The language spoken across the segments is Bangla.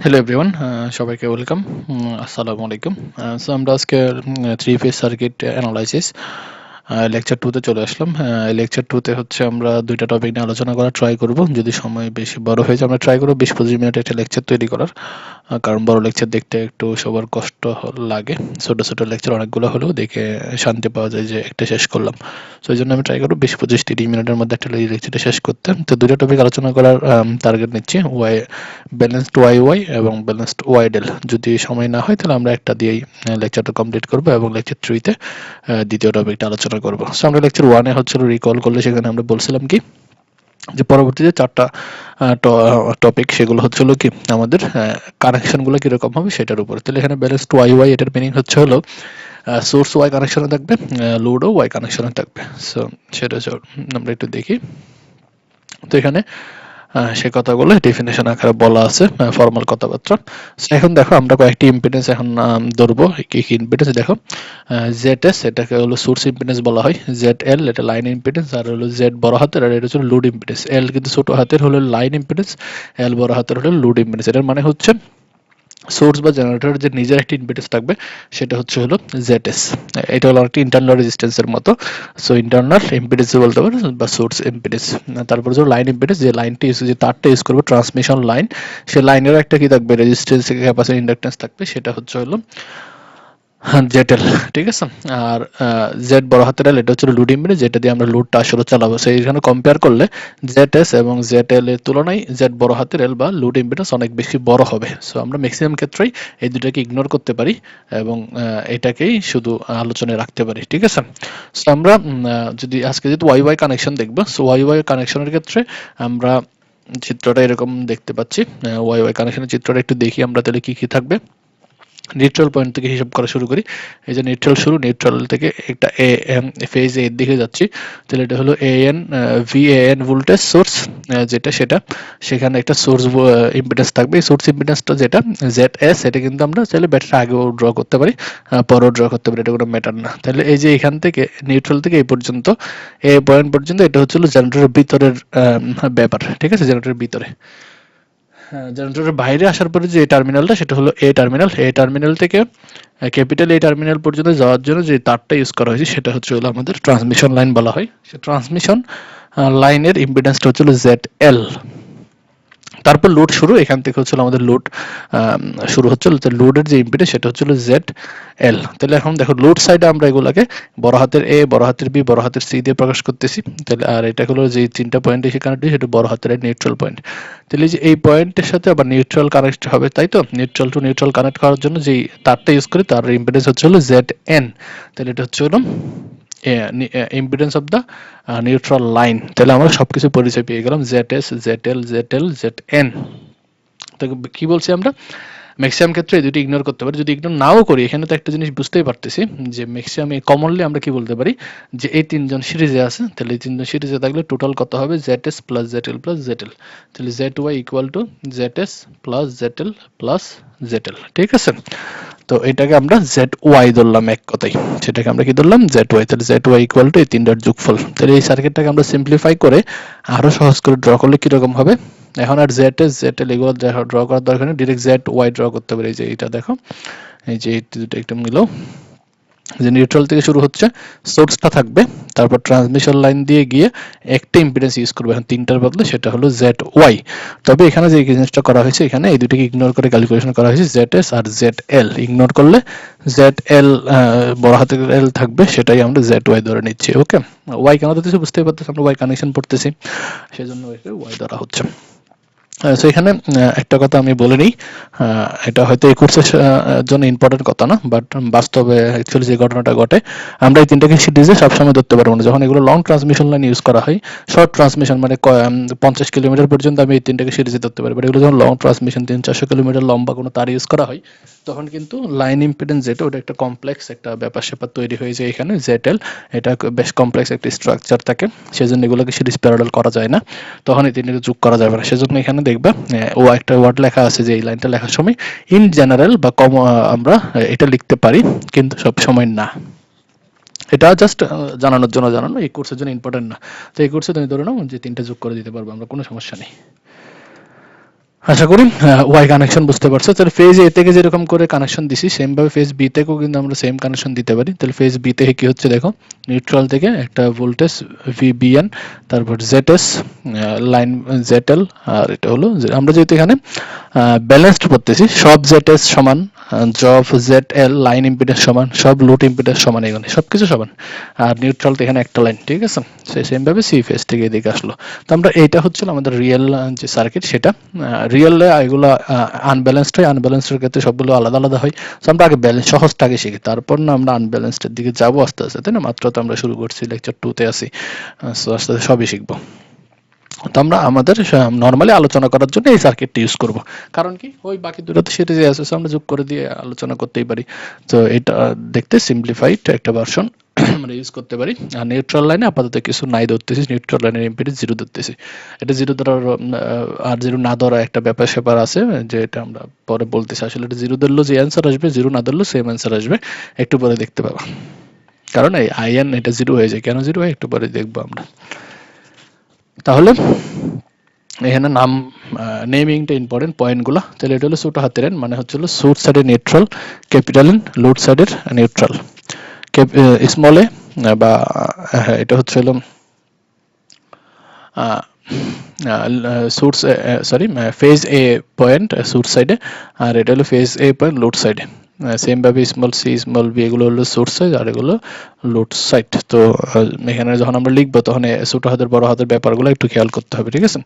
হ্যালো এভরিওয়ান, সবাইকে ওয়েলকাম। আসসালামু আলাইকুম। সো আমরা আজকে 3 ফেজ সার্কিট অ্যানালাইসিস লেকচার 2 তে চলে আসলাম। লেকচার 2 তে হচ্ছে আমরা 2টা টপিক নিয়ে আলোচনা করার ট্রাই করব। যদি সময় বেশি বড় হয়ে যায় আমরা ট্রাই করব 20-25 মিনিট একটা লেকচার তৈরি করার। কারণ বড় লেকচার দেখতে একটু সবার কষ্ট লাগে। ছোট, ছোট লেকচার অনেকগুলো হলেও দেখে শান্তি পাওয়া যায় যে একটা শেষ করলাম। সো এইজন্য আমি ট্রাই করব 20-25-30 মিনিটের মধ্যে একটা লেকচারটা শেষ করতে। তো 2টা টপিক আলোচনা করার টার্গেট নিচ্ছি। ব্যালেন্সড ওয়াই ওয়াই এবং ব্যালেন্সড ওয়াই ডেল। যদি সময় না হয় তাহলে আমরা একটা দিয়েই লেকচারটা কমপ্লিট করব এবং লেকচার 3 তে দ্বিতীয় টপিকটা আলোচনা করব। সো আমরা লেকচার 1 এ হচ্ছে রিকল করলে সেখানে আমরা বলছিলাম কি যে পরবর্তীতে 4টা টপিক সেগুলো হচ্ছে হলো কি আমাদের কানেকশনগুলো কিরকম হবে সেটার উপর। তাহলে এখানে ব্যালেন্সড ওয়াই ওয়াই এটার মিনিং হচ্ছে হলো সোর্স ওয়াই কানেকশনে থাকবে, লোডও ওয়াই কানেকশনে থাকবে। সো সেটা আমরা একটু দেখি। তো এখানে সে কথাগুলো ডেফিনেশন আকারে বলা আছে, ফর্মাল কথাবার্তা। So, এখন দেখো আমরা কয়েকটি ইম্পিডেন্স এখন ধরবো। কি কি ইম্পিডেন্স দেখো, ZS এটাকে হলো সোর্স ইম্পিডেন্স বলা হয়, ZL এটা লাইন ইম্পিডেন্স, আর হলো Z বড় হাতের আর এটা হচ্ছে লোড ইম্পিডেন্স। L কিন্তু ছোট হাতের হলো লাইন ইম্পিডেন্স, L বড় হাতের হলো লোড ইম্পিডেন্স। এটার মানে হচ্ছে সোর্স বা জেনারেটরের যে নিজের একটা ইম্পিডেন্স থাকবে সেটা হচ্ছে হলো ZS। এটা হলো একটা ইন্টারনাল রেজিস্ট্যান্সের মতো। সো ইন্টারনাল ইম্পিডেন্স বলতে পারো বা সোর্স ইম্পিডেন্স। তারপরে যে লাইন ইম্পিডেন্স, যে লাইনটা যে তারটা ইউজ করবে ট্রান্সমিশন লাইন, সে লাইনেরও একটা কি থাকবে, রেজিস্ট্যান্স, ক্যাপাসিটি, ইন্ডাকট্যান্স থাকবে, সেটা হচ্ছে হলো জেটেল। ঠিক আছে। আর জেড বড় হাতের এল এটা হচ্ছে লোড ইম্পিডেন্স, যেটা দিয়ে আমরা লোডটা আসলে চালাবো। সেই এখানে কম্পেয়ার করলে জেড এস এবং জেড এল এর তুলনায় জেড বড় হাতের এল বা লোড ইম্পিডেন্স অনেক বেশি বড় হবে। সো আমরা ম্যাক্সিমাম ক্ষেত্রেই এই দুটাকে ইগনোর করতে পারি এবং এটাকেই শুধু আলোচনায় রাখতে পারি। ঠিক আছে। সো আমরা যদি আজকে যেহেতু ওয়াই ওয়াই কানেকশন দেখবো, সো ওয়াই ওয়াই কানেকশনের ক্ষেত্রে আমরা চিত্রটা এরকম দেখতে পাচ্ছি। ওয়াই ওয়াই কানেকশনের চিত্রটা একটু দেখি আমরা, তাহলে কি কি থাকবে। নিউট্রাল পয়েন্ট থেকে হিসাব করা শুরু করি। এই যে নিউট্রাল শুরু, নিউট্রাল থেকে একটা ফেজ এর দিকে যাচ্ছি। তাহলে এটা হলো এএন, ভিএএন ভোল্টেজ সোর্স, যেটা সেটা সেখানে একটা সোর্স ইম্পিডেন্স থাকবে। এই সোর্স ইম্পিডেন্সটা যেটা ZS, এটা কিন্তু আমরা চাইলে ব্যাটারি আগেও ড্র করতে পারি, পরেও ড্র করতে পারি, এটা কোনো ম্যাটার না। তাহলে এই যে এখান থেকে নিউট্রাল থেকে এই পর্যন্ত, এই পয়েন্ট পর্যন্ত, এটা হচ্ছে জেনারেটরের ভিতরের ব্যাপার। ঠিক আছে, জেনারেটরের ভিতরে। জেনারেটরের বাইরে আসার পরে যে টার্মিনালটা সেটা হলো এ টার্মিনাল। এ টার্মিনাল থেকে ক্যাপিটাল এ টার্মিনাল পর্যন্ত যাওয়ার জন্য যে তারটা ইউজ করা হয়েছে সেটা হচ্ছে হলো আমাদের ট্রান্সমিশন লাইন বলা হয়। সে ট্রান্সমিশন লাইনের ইম্পিডেন্সটা হচ্ছে হলো ZL। তারপর লোড শুরু, এখান থেকে হচ্ছিল আমাদের লোড শুরু হচ্ছিল। লোডের যে ইম্পিডেন্স সেটা হচ্ছিল ZL। তাহলে এখন দেখো লোড সাইডে আমরা এগুলাকে বড় হাতের এ, বড় হাতের বি, বড় হাতের সি দিয়ে প্রকাশ করতেছি। তাহলে আর এটা হলো যে তিনটা পয়েন্ট এসে কানেক্ট হয় সেটা বড় হাতের নিউট্রাল পয়েন্ট। তাহলে যে এই পয়েন্টের সাথে আবার নিউট্রাল কানেক্ট হবে, তাই তো। নিউট্রাল টু নিউট্রাল কানেক্ট করার জন্য যেই তারটা ইউজ করি তার ইম্পিডেন্স হচ্ছে হলো ZN। তাহলে এটা হচ্ছে হলো impedance of the neutral line. তাহলে আমরা সবকিছু পরিচয় পেয়ে গেলাম, ZS, ZL, ZL, ZN। তো কি বলছি আমরা, ম্যাক্সিমাম ক্ষেত্রে এই দুটি ইগনোর করতে পারি। যদি ইগনোর নাও করি, এখানে তো একটা জিনিস বুঝতেই পারতেছি যে ম্যাক্সিমাম কমনলি আমরা কি বলতে পারি যে এই তিনজন সিরিজে আছে। তাহলে এই তিনজন সিরিজে থাকলে টোটাল কত হবে, ZS plus ZL plus ZL। তাহলে ZY equal to ZS plus ZL plus ZL। ঠিক আছে। তো এটাকে আমরা ZY ধরলাম এক কথায়, সেটাকে আমরা কি ধরলাম, ZY। তাহলে ZY ইকুয়াল টু এই তিনটার যোগফল। তাহলে এই সার্কিটটাকে আমরা সিম্পলিফাই করে আরো সহজ করে ড্র করলে কিরকম হবে। এখন আর ZS ZL এগুলো ড্র করার দরকার নেই, ডিরেক্ট ZY ড্র করতে পারি। এই যে এটা দেখো, এই যে এই দুটো একটু মিলাও, যে নিউট্রাল থেকে শুরু হচ্ছে, সোর্সটা থাকবে, তারপর ট্রান্সমিশন লাইন দিয়ে গিয়ে একটা ইম্পিডেন্স ইউজ করবে এখন তিনটার বদলে, সেটা হলো ZY। তবে এখানে যে জিনিসটা করা হয়েছে, এখানে এই দুটোকে ইগনোর করে ক্যালকুলেশন করা হয়েছে, ZS আর ZL ইগনোর করলে ZL বড় হাতের L থাকবে, সেটাই আমরা ZY ধরে নিচ্ছি। ওকে, Y কেন ধরতেছি বুঝতেই পারতেছি, আমরা Y কানেকশন পড়তেছি, সেজন্য Y ধরা হচ্ছে। সো এখানে একটা কথা আমি বলে নিই, এটা হয়তো এই কোর্সের জন্য ইম্পর্টেন্ট কথা না, বাট বাস্তবে অ্যাকচুয়ালি যে ঘটনাটা ঘটে, আমরা এই তিনটাকে সিরিজে সবসময় ধরতে পারবো না। যখন এগুলো লং ট্রান্সমিশন লাইন ইউজ করা হয়, শর্ট ট্রান্সমিশন মানে 50 কিলোমিটার পর্যন্ত আমি এই তিনটাকে সিরিজে ধরতে পারি, বাট এগুলো যখন লং ট্রান্সমিশন 300-400 কিলোমিটার লম্বা কোনো তার ইউজ করা হয়, তখন কিন্তু লাইন ইম্পিডেন্স যেটা, ওটা একটা কমপ্লেক্স একটা ব্যাপার স্যাপার তৈরি হয়ে যায় এখানে ZL। এটা বেশ কমপ্লেক্স একটা স্ট্রাকচার থাকে, সেজন্য এগুলোকে সিরিজ প্যারালাল করা যায় না, তখন এই তিনটাকে যোগ করা যাবে না। সেজন্য এখানে দেখবা ও একটা ওয়ার্ড লেখা আছে যে এই লাইনটা লেখার সময় ইন জেনারেল বা কম আমরা এটা লিখতে পারি, কিন্তু সব সময় না। এটা জাস্ট জানানোর জন্য জানানো, এই কোর্সের জন্য ইম্পর্টেন্ট না। তো এই কোর্সে তুমি ধরে নাও যে তিনটা যোগ করে দিতে পারবো আমরা, কোনো সমস্যা নেই। আশা করি ওয়াই কানেকশন বুঝতে পারছো। তাহলে ফেজ এ থেকে যেরকম করে কানেকশন দিছি সেম ভাবে ফেজ বি থেকেও কিন্তু আমরা সেম কানেকশন দিতে পারি। তাহলে ফেজ বি থেকে কি হচ্ছে দেখো, নিউট্রাল থেকে একটা ভোল্টেজ ভিবিএন, তারপর জেডএস লাইন জেডএল, আর এটা হলো আমরা যেহেতু এখানে ব্যালেন্সড করতেছি, সব জেডএস সমান, জব জেডএল লাইন ইম্পিডেন্স সমান, সব লোড ইম্পিডেন্স সমান, এখানে সবকিছু সমান, আর নিউট্রাল তো এখানে একটা লাইন, ঠিক আছে। সেম ভাবে সি ফেজ থেকে এদিকে আসলো। তো আমরা এইটা হচ্ছিল আমাদের রিয়েল যে সার্কিট, সেটা রিয়েল এগুলো আনব্যালেন্সড হয়, আনব্যালেন্সডের ক্ষেত্রে সবগুলো আলাদা আলাদা হয়। তো আমরা আগে ব্যালেন্স সহজটা আগে শিখি, তারপর না আমরা আনব্যালেন্সডের দিকে যাবো আস্তে আস্তে, তাই না? মাত্র তো আমরা শুরু করছি, লেকচার 2 তে আছি, আস্তে আস্তে সবই শিখবো। তো আমরা আমাদের নরমালি আলোচনা করার জন্য এই সার্কিটটা ইউজ করব। কারণ কি, ওই বাকি দুটো তো সিরিজে আছে, আমরা যোগ করে দিয়ে আলোচনা করতেই পারি। তো এটা দেখতে সিম্পলিফাইড একটা ভার্সন আমরা ইউজ করতে পারি। আর নিউট্রাল লাইনে আপাতত কিছু নাই ধরতেছি, নিউট্রাল লাইনের ইম্পিডেন্স জিরো ধরতেছি। এটা জিরো ধরার আর জিরো না ধরা একটা ব্যাপার স্যাপার আছে, যে এটা আমরা পরে বলতেছি। আসলে এটা জিরো ধরলেও যে অ্যান্সার আসবে, জিরো না ধরলেও সেম অ্যান্সার আসবে, একটু পরে দেখতে পাবো। কারণ এই আইএন এটা জিরো হয়ে যায়, কেন জিরো হয় একটু পরে দেখবো আমরা। তাহলে এখানে নাম নেমিংটা ইম্পর্টেন্ট, পয়েন্টগুলো। তাহলে এটা হলো ছোট হাতের এন, মানে হচ্ছে সোর্স সাইডের নিউট্রাল, ক্যাপিটাল এন লোড সাইডের নিউট্রাল, স্মল এ বা এটা হচ্ছে হলো সোর্স, সরি ফেজ এ পয়েন্ট সোর্স সাইডে, আর এটা হলো ফেজ এ পয়েন্ট লোড সাইডে। সেম ভাবে স্মল সি স্মল বি এগুলো হলো সোর্স সাইড, আর এগুলো লোড সাইড। তো এখানে যখন আমরা লিখবো তখন ছোট হাতের বড় হাতের ব্যাপারগুলো একটু খেয়াল করতে হবে, ঠিক আছে।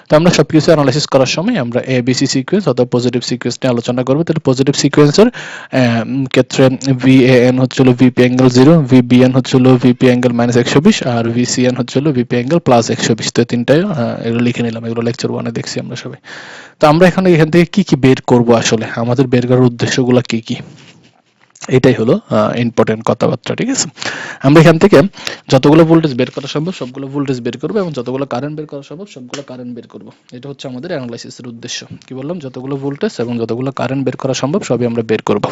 তো আমরা সবকিছু অ্যানালাইসিস করার সময় আমরা এ বি সি সিকোয়েন্স অথবা পজিটিভ সিকোয়েন্স নিয়ে আলোচনা করবো। তাহলে পজিটিভ সিকোয়েন্সের ক্ষেত্রে ভি এ এন হচ্ছিল ভিপি অ্যাঙ্গেল 0, ভিবিএন হচ্ছিল ভিপি অ্যাঙ্গেল -120, আর ভিসিএন হচ্ছিল ভিপি অ্যাঙ্গেল +120। তো তিনটাই এগুলো লিখে নিলাম, এগুলো লেকচার 1 দেখছি আমরা সবাই। তো আমরা এখান থেকে কি কি বের করব, আসলে আমাদের বের করার উদ্দেশ্যগুলো কি কি, এটাই হলো ইম্পর্টেন্ট কথাবার্তা, ঠিক আছে। আমরা এখান থেকে যতগুলো ভোল্টেজ বের করা সম্ভব সবগুলো ভোল্টেজ বের করবো, এবং যতগুলো কারেন্ট বের করা সম্ভব সবগুলো কারেন্ট বের করবো। এটা হচ্ছে আমাদের অ্যানালাইসিসের উদ্দেশ্য। কি বললাম, যতগুলো ভোল্টেজ এবং যতগুলো কারেন্ট বের করা সম্ভব সবই আমরা বের করব।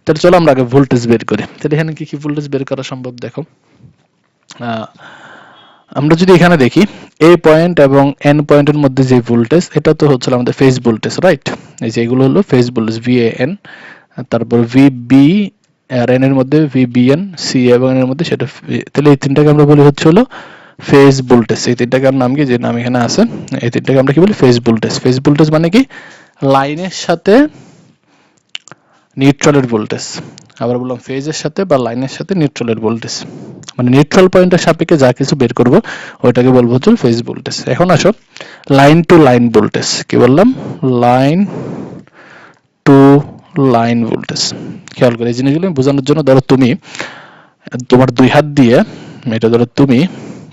তাহলে চলো আমরা আগে ভোল্টেজ বের করি। তাহলে এখানে কি কি ভোল্টেজ বের করা সম্ভব দেখো। আমরা যদি এখানে দেখি এ পয়েন্ট এবং এন পয়েন্টের মধ্যে যে ভোল্টেজ, এটা তো হচ্ছে আমাদের ফেজ ভোল্টেজ, রাইট? এই যে এগুলো হলো ফেজ ভোল্টেজ ভিএএন, তারপর ভিবি আর এন এর মধ্যে ভিবিএন, সি এবং এন এর মধ্যে সেটা। তাহলে এই তিনটাকে আমরা বলি হচ্ছে হলো ফেজ ভোল্টেজ। এই তিনটাকে নাম কি, যে নাম এখানে আছে, এই তিনটাকে আমরা কি বলি, ফেজ ভোল্টেজ। ফেজ ভোল্টেজ মানে কি, লাইনের সাথে নিউট্রালের ভোল্টেজ। আবার বললাম ফেজের সাথে বা লাইনের সাথে নিউট্রালের ভোল্টেজ, মানে নিউট্রাল পয়েন্টের সাপেক্ষে যা কিছু বের করব ওইটাকে বলবো হচ্ছে ফেজ ভোল্টেজ। এখন আসো লাইন টু লাইন ভোল্টেজ। কি বললাম, লাইন টু লাইন ভোল্টেজ। খেয়াল করে এই জিনিসগুলো বোঝানোর জন্য, ধরো তুমি তোমার দুই হাত দিয়ে, এটা ধরো তুমি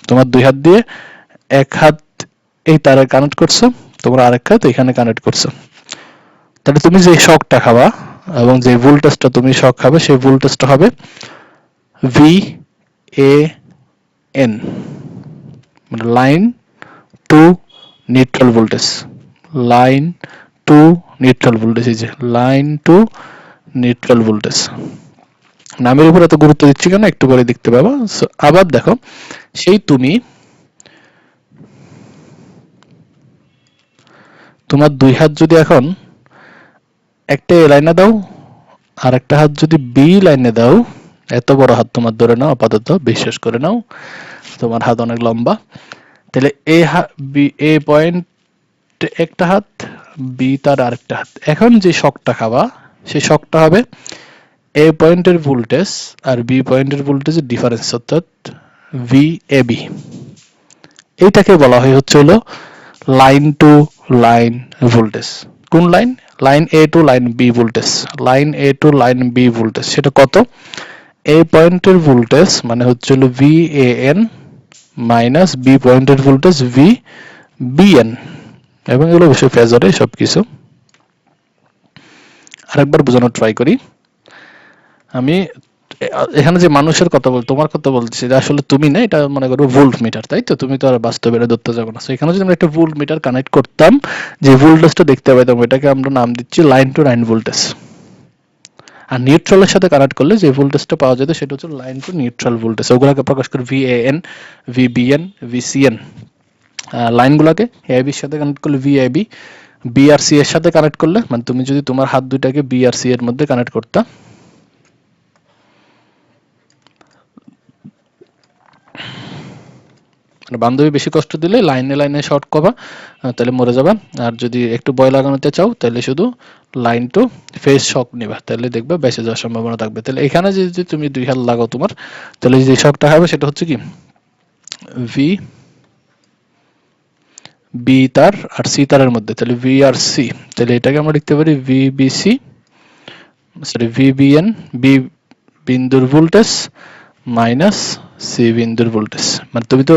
তোমার দুই হাত দিয়ে এক হাত এই তারে কানেক্ট করছো, তোমার আরেক হাত এখানে কানেক্ট করছো। তাহলে তুমি যে শকটা খাবা এবং যে ভোল্টেজটা তুমি শক খাবে, সেই ভোল্টেজটা হবে ভি এ এন, মানে line to neutral voltage. Line to neutral voltage, এই যে লাইন টু নিউট্রাল ভোল্টেজ। নামের উপর এত গুরুত্ব দিচ্ছি কেন, একটু পরে দেখতে পাবো। আবার দেখো, সেই তুমি তোমার দুই হাত যদি এখন একটা এ লাইনে দাও, আর একটা হাত যদি বি লাইনে দাও, এত বড় হাত তোমার ধরে নাও, আপাতত বিশ্বাস করে নাও তোমার হাত অনেক লম্বা। তাহলে এ পয়েন্ট একটা হাত, বি তার আরেকটা হাত। এখন যে শকটা খাবা সেই শকটা হবে এ পয়েন্টের ভোল্টেজ আর বি পয়েন্টের ভোল্টেজের ডিফারেন্স, অর্থাৎ ভি এ বি। এইটাকে বলা হয় হচ্ছে হলো লাইন টু লাইন ভোল্টেজ। কোন line, line A to line B voltage. Line A to line B voltage সেটা কত, এ পয়েন্টের ভোল্টেজ মানে হচ্ছে হলো V A N minus B পয়েন্টের ভোল্টেজ ভি বি এন। এবং এগুলো অবশ্যই ফেজারে সবকিছু। আরেকবার বোঝানোর ট্রাই করি। আমি এখানে যে মানুষের কথা তোমার কথা বলছি, আসলে তুমি না, এটা মনে করো ভোল্ট মিটার, তাই তো? তুমি তো আর বাস্তবে এটা ধরতে যাবো না। এখানে যদি আমরা একটা ভোল্ট মিটার কানেক্ট করতাম, যে ভোল্টেজটা দেখতে পাইতাম, এটাকে আমরা নাম দিচ্ছি লাইন টু লাইন ভোল্টেজ। আর নিউট্রালের সাথে কানেক্ট করলে যে ভোল্টেজটা পাওয়া যেত সেটা হচ্ছে লাইন টু নিউট্রাল ভোল্টেজ। ওগুলোকে প্রকাশ করে ভিএএন, ভিবিএন, ভিসিএন। লাইনগুলোকে এবির সাথে কানেক্ট করলে ভিআইবি, বি আর সি এর সাথে কানেক্ট করলে, মানে তুমি যদি তোমার হাত দুইটাকে বি আর সি এর মধ্যে কানেক্ট করতা, মানে বান্ধবী বেশি কষ্ট দিলে লাইনে লাইনে শর্ট করবা, তাহলে মরে যাবা। আর যদি একটু ভয় লাগানোতে চাও তাহলে শুধু লাইন টু ফেস শক নিবা, তাহলে দেখবা বেঁচে যাওয়ার সম্ভাবনা থাকবে। তাহলে এখানে যদি তুমি 2 হাত লাগাও তোমার, তাহলে যে শকটা হবে সেটা হচ্ছে কি ভি বি তার আর সি তারের মধ্যে, তাহলে ভি আর সি, তাহলে এটাকে আমরা লিখতে পারি V B C, sorry V B N, B বিন্দুর ভোল্টেজ মাইনাস সি বিন্দুর ভোল্টেজ। মানে তুমি তো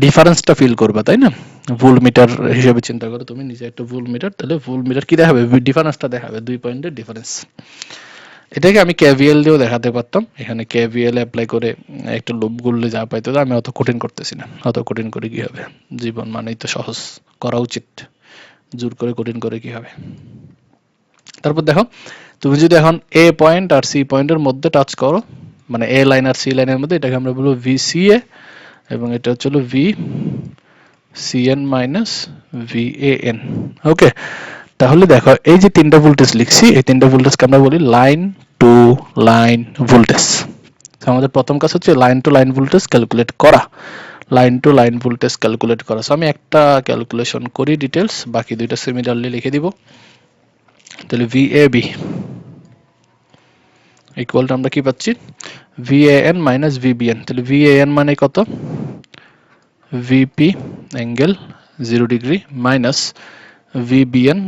ডিফারেন্সটা ফিল করবা, তাই না? ভোল্ট মিটার হিসেবে চিন্তা করো তুমি নিজে একটা ভোল্ট মিটার, তাহলে ভোল্ট মিটার কি দেখাবে, ডিফারেন্সটা দেখাবে, 2 পয়েন্টের ডিফারেন্স। এটাকে আমি কেভিএল দিয়েও দেখাতে পারতাম, এখানে কেভিএল অ্যাপ্লাই করে একটা লুপ গুললে যা পাইতো, আমি অত কঠিন করতেছি না। অত কঠিন করে কি হবে, জীবন মানেই তো সহজ, করা উচিত, জোর করে কঠিন করে কি হবে। তারপর দেখো, তুমি যদি এখন এ পয়েন্ট আর সি পয়েন্টের মধ্যে টাচ করো, মানে এ লাইন আর সি লাইনের মধ্যে, এটাকে আমরা বলবো ভিসিএ, এবং এটা হচ্ছে ভি সিএন মাইনাস ভিএএন। ওকে, তাহলে দেখো এই যে 3টা ভোল্টেজ লিখছি, এই 3টা ভোল্টেজকে আমরা বলি লাইন টু লাইন ভোল্টেজ। আমাদের প্রথম কাজ হচ্ছে line to line voltage calculate করা, line to line voltage calculate করা। সো আমি একটা ক্যালকুলেশন করি ডিটেলস, বাকি দুইটা সিমিলারলি লিখে দিব। তাহলে ভিএবি ইকুয়াল টু আমরা কি পাচ্ছি, ভিএএন মাইনাস ভিবিএন। তাহলে ভিএএন মানে কত, VP angle 0 degree minus VBN,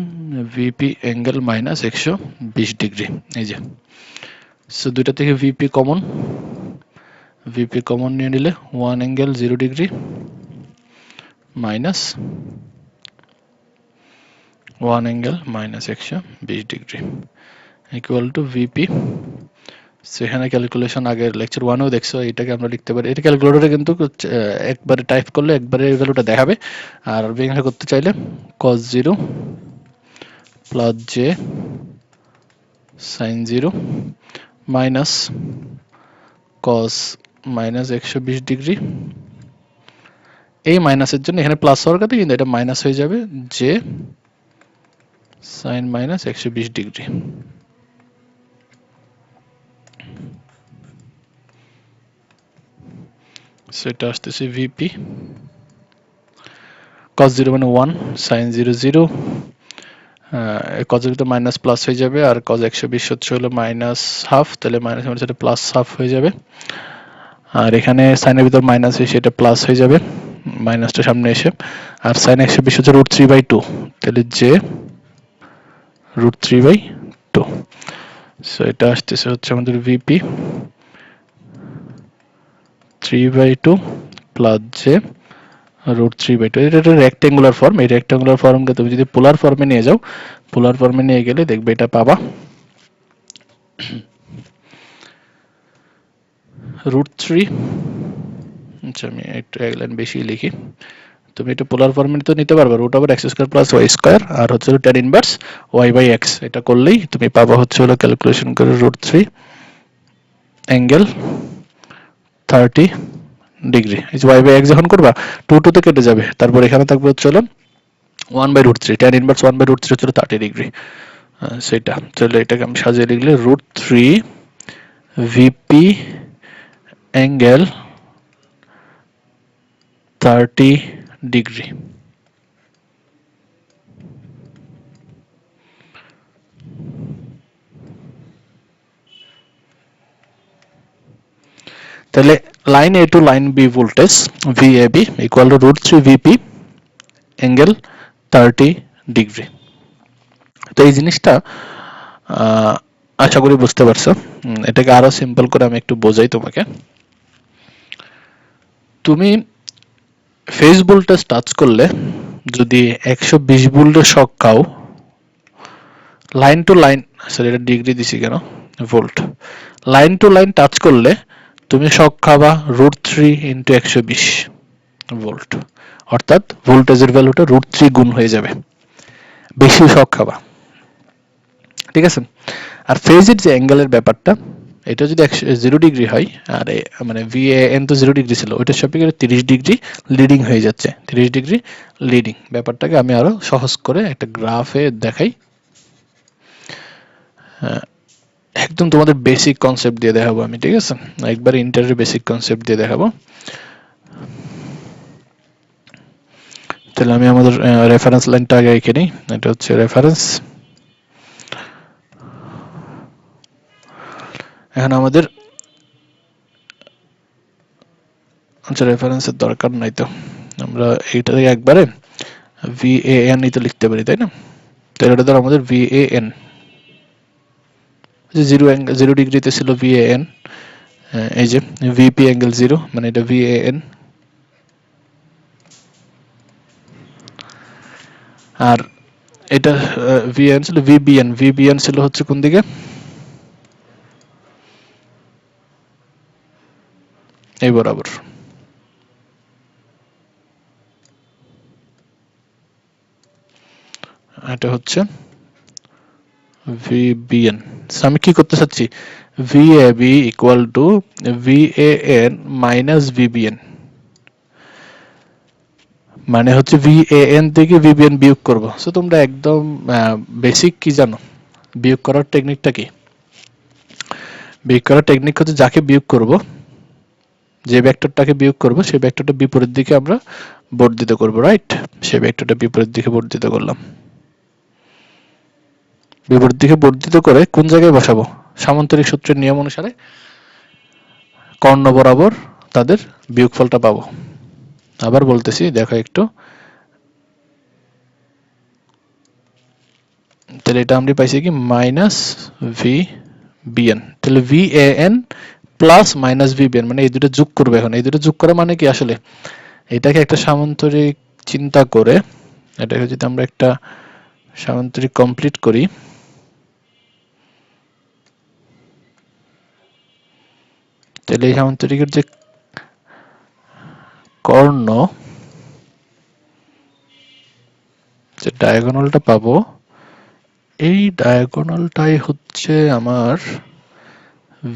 VP angle minus 120 degree. এই যে, সো দুইটা থেকে ভিপি কমন, ভিপি কমন নিয়ে নিলে 1 angle 0 degree minus 1 angle minus 120 degree equal to VP. সেখানে ক্যালকুলেশন আগের লেকচার 1এও দেখছো, এটাকে আমরা লিখতে পারি, এটা ক্যালকুলেটরে কিন্তু একবারে টাইপ করলে একবারে এই ভ্যালুটা দেখাবে, আর এখানে করতে চাইলে cos 0 plus J sin 0 minus cos minus 120 degree, এই মাইনাসের জন্য এখানে প্লাস হওয়ার কথা, কিন্তু এটা মাইনাস হয়ে যাবে, জে sin মাইনাস 120 ডিগ্রি। সেটা আসতেছে ভিপি cos 0 মানে 1, sin 0 0, cos 0 তো মাইনাস প্লাস হয়ে যাবে, আর cos 120 হচ্ছে হলো মাইনাস হাফ, তাহলে মাইনাস মানে সেটা প্লাস হাফ হয়ে যাবে, আর এখানে সাইনের ভিতর মাইনাস এসে এটা প্লাস হয়ে যাবে, মাইনাসটা সামনে এসে, আর সাইন 120 হচ্ছে √3/2, তাহলে জে √3/2। সো এটা আসতেছে হচ্ছে আমাদের ভিপি 3/2 প্লাস জে √3/2। এটা একটা রেক্ট্যাঙ্গুলার ফর্ম, এই রেক্ট্যাঙ্গুলার ফর্মকে তুমি যদি পোলার ফর্মে নিয়ে যাও, পোলার ফর্মে নিয়ে গেলে দেখবে এটা পাবা √3, আচ্ছা আমি একটু এক লাইন বেশি লিখি, তুমি এটা পোলার ফর্মে তো নিতে পারবে, √x² + y² আর হচ্ছে tan ইনভার্স y/x, এটা করলেই তুমি পাবা হচ্ছে হলো ক্যালকুলেশন করে √3 অ্যাঙ্গেল 30 ডিগ্রি। এই যে y/x যখন করবা 2 তে কেটে যাবে, তারপর এখানে থাকবে হচ্ছে হলো 1/√3, tan ইনভার্স 1/√3 হচ্ছে 30 ডিগ্রি, সেটা। তাহলে এটাকে আমি সাজিয়ে লিখলে √3 ভিপি অ্যাঙ্গেল 30 ডিগ্রি। তাহলে line A to line B voltage VAB equal to √3 VP angle 30 degree. তো এই জিনিসটা আশা করি বুঝতে পারছো। এটাকে আরো সিম্পল করে আমি একটু বোঝাই তোমাকে। তুমি ফেজ ভোল্টেজ টাচ করলে যদি 120 ভোল্টের শক খাও, লাইন টু লাইন, সরি এটা ডিগ্রি দিছি কেন, volt, line to line touch করলে তুমি শক খাবা √3 × 120 ভোল্ট, অর্থাৎ ভোল্টেজের ভ্যালুটা √3 গুণ হয়ে যাবে, বেশি শক খাবা, ঠিক আছে। আর ফেজের যে অ্যাঙ্গেলের ব্যাপারটা, এটা যদি 0 ডিগ্রি হয় আর মানে VAN তো 0 ডিগ্রি ছিল, ওইটার সাপেক্ষে 30 ডিগ্রি লিডিং হয়ে যাচ্ছে, 30 ডিগ্রি লিডিং। ব্যাপারটাকে আমি আরো সহজ করে একটা গ্রাফে দেখাই। একদম তোমাদের বেসিক কনসেপ্ট দিয়ে দেখাবো আমি, ঠিক আছে, একবার ইন্টারের বেসিক কনসেপ্ট দিয়ে দেখাবো। তাহলে আমি আমাদের রেফারেন্স লাইনটা আগে এঁকে নিই। এটা হচ্ছে রেফারেন্স। এখন আমাদের আচ্ছা রেফারেন্সের দরকার নাই, তো আমরা এইটা থেকে একবারে VAN ই তো লিখতে পারি, তাই না? তাহলে এটা ধর আমাদের VAN, যে 0 ডিগ্রিতে ছিল VAN, এই যে VP অ্যাঙ্গেল 0 মানে এটা VAN। আর এটা VAN ছিল VBN ছিল হচ্ছে কোন দিকে, এই বরাবর। এটা হচ্ছে VBN। আমি কি করতে চাচ্ছি, VAB equal to VAN minus VBN, মানে হচ্ছে VAN থেকে VBN বিয়োগ করব। সো তোমরা একদম বেসিক কি জানো, বিয়োগ করার টেকনিকটা কি? বিয়োগ করার টেকনিক হচ্ছে যাকে বিয়োগ করব, যে ভেক্টরটাকে বিয়োগ করব সেই ভেক্টরটা বিপরীত দিকে আমরা বর্ধিত করব, রাইট? সেই ভেক্টরটা বিপরীত দিকে বর্ধিত করলাম। বিপরীত দিকে বর্ধিত করে কোন জায়গায় বসাবো? সামান্তরিক সূত্রের নিয়ম অনুসারে কর্ণ বরাবর তাদের বিয়োগফলটা পাবো। আবার বলতেছি, দেখো একটু, তাহলে এটা আমরা পাইছি কি মাইনাস VBN, তাহলে VAN প্লাস মাইনাস VBN, মানে এই দুটো যোগ করবে। এখন এই দুটো যোগ করা মানে কি আসলে, এটাকে একটা সামান্তরিক চিন্তা করে, এটাকে যদি আমরা একটা সামান্তরিক কমপ্লিট করি, তাহলে এই সামান্তরিকের যে কর্ণ, যে ডায়াগোনালটা পাবো, এই ডায়াগোনালটাই হচ্ছে আমার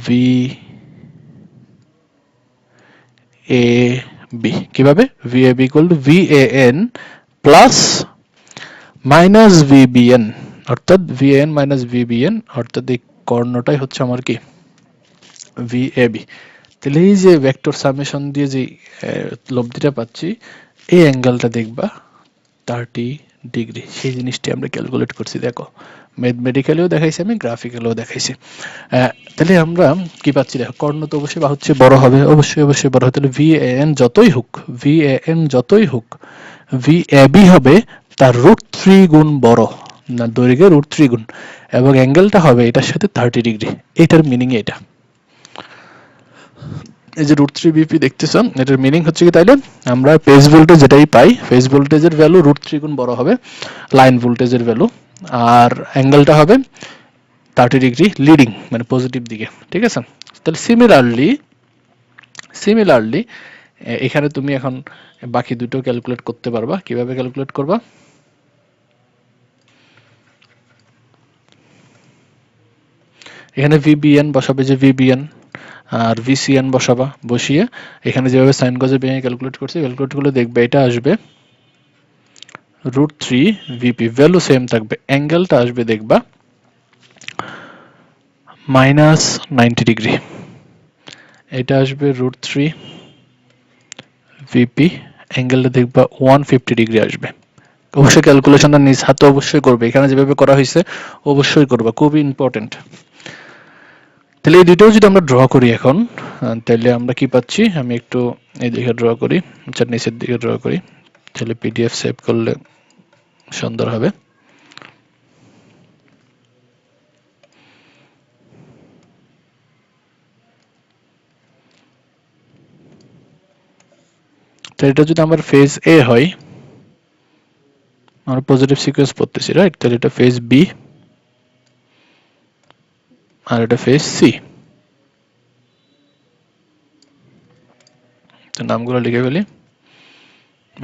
VAB। কিভাবে? VAB equal to VAN plus minus VBN, অর্থাৎ VAN মাইনাস VBN, অর্থাৎ এই কর্ণটাই হচ্ছে আমার কি VAB। তাহলে এই যে ভেক্টর সামেশন দিয়ে যে লব্ধিটা পাচ্ছি, এই অ্যাঙ্গেলটা দেখবা 30 ডিগ্রি। সেই জিনিসটি আমরা ক্যালকুলেট করছি, দেখো ম্যাথমেটিক্যালিও দেখাইছি আমি, গ্রাফিক্যালিও দেখাইছি। তাহলে আমরা কি পাচ্ছি, দেখো কর্ণ তো অবশ্যই বা হচ্ছে বড় হবে, অবশ্যই বড় হবে। তাহলে VAN যতই হোক VAB হবে তার √3 গুণ বড়, না দৈর্ঘ্যের √3 গুণ, এবং অ্যাঙ্গেলটা হবে এটার সাথে 30 ডিগ্রি। এটার মিনিং এটা। এই যে √3BP দেখতেছ, এটার মিনিং হচ্ছে কি, তাইলে আমরা পেজ ভোল্টেজ যেটাই পাই, পেজ ভোল্টেজের ভ্যালু √3 গুণ বড় হবে লাইন ভোল্টেজের ভ্যালু, আর অ্যাঙ্গেলটা হবে 30 ডিগ্রি লিডিং, মানে পজিটিভ দিকে, ঠিক আছে? তাহলে সিমিলারলি এখানে তুমি এখন বাকি দুটো ক্যালকুলেট করতে পারবা। কিভাবে ক্যালকুলেট করবা? এখানে VBN বসাবে, যে VBN, আর VCN বসাবা, বসিয়ে এখানে যেভাবে সাইন কজে ভেঙে ক্যালকুলেট করছি, ক্যালকুলেট করলে দেখবে এটা আসবে √3VP, ভ্যালু সেম থাকবে, অ্যাঙ্গেলটা আসবে দেখবা -90 ডিগ্রি, এটা আসবে √3VP, অ্যাঙ্গেলটা দেখবা 150 ডিগ্রি আসবে। অবশ্যই ক্যালকুলেশনটা নিজ হাতে অবশ্যই করবে, এখানে যেভাবে করা হয়েছে অবশ্যই করবা, খুবই ইম্পর্টেন্ট। তাহলে এই দুটোও যদি আমরা ড্র করি এখন, তাহলে আমরা কি পাচ্ছি, আমি একটু এই দিকে ড্র করি, আচ্ছা নিচের দিকে ড্র করি, তাহলে PDF সেভ করলে সুন্দর হবে। তো এটা যদি আমার ফেজ A হয়, আমরা পজিটিভ সিকোয়েন্স পড়তেছি, রাইট? তাহলে এটা ফেজ B আর এটা ফেজ C। তো নামগুলো লিখে ফেলি।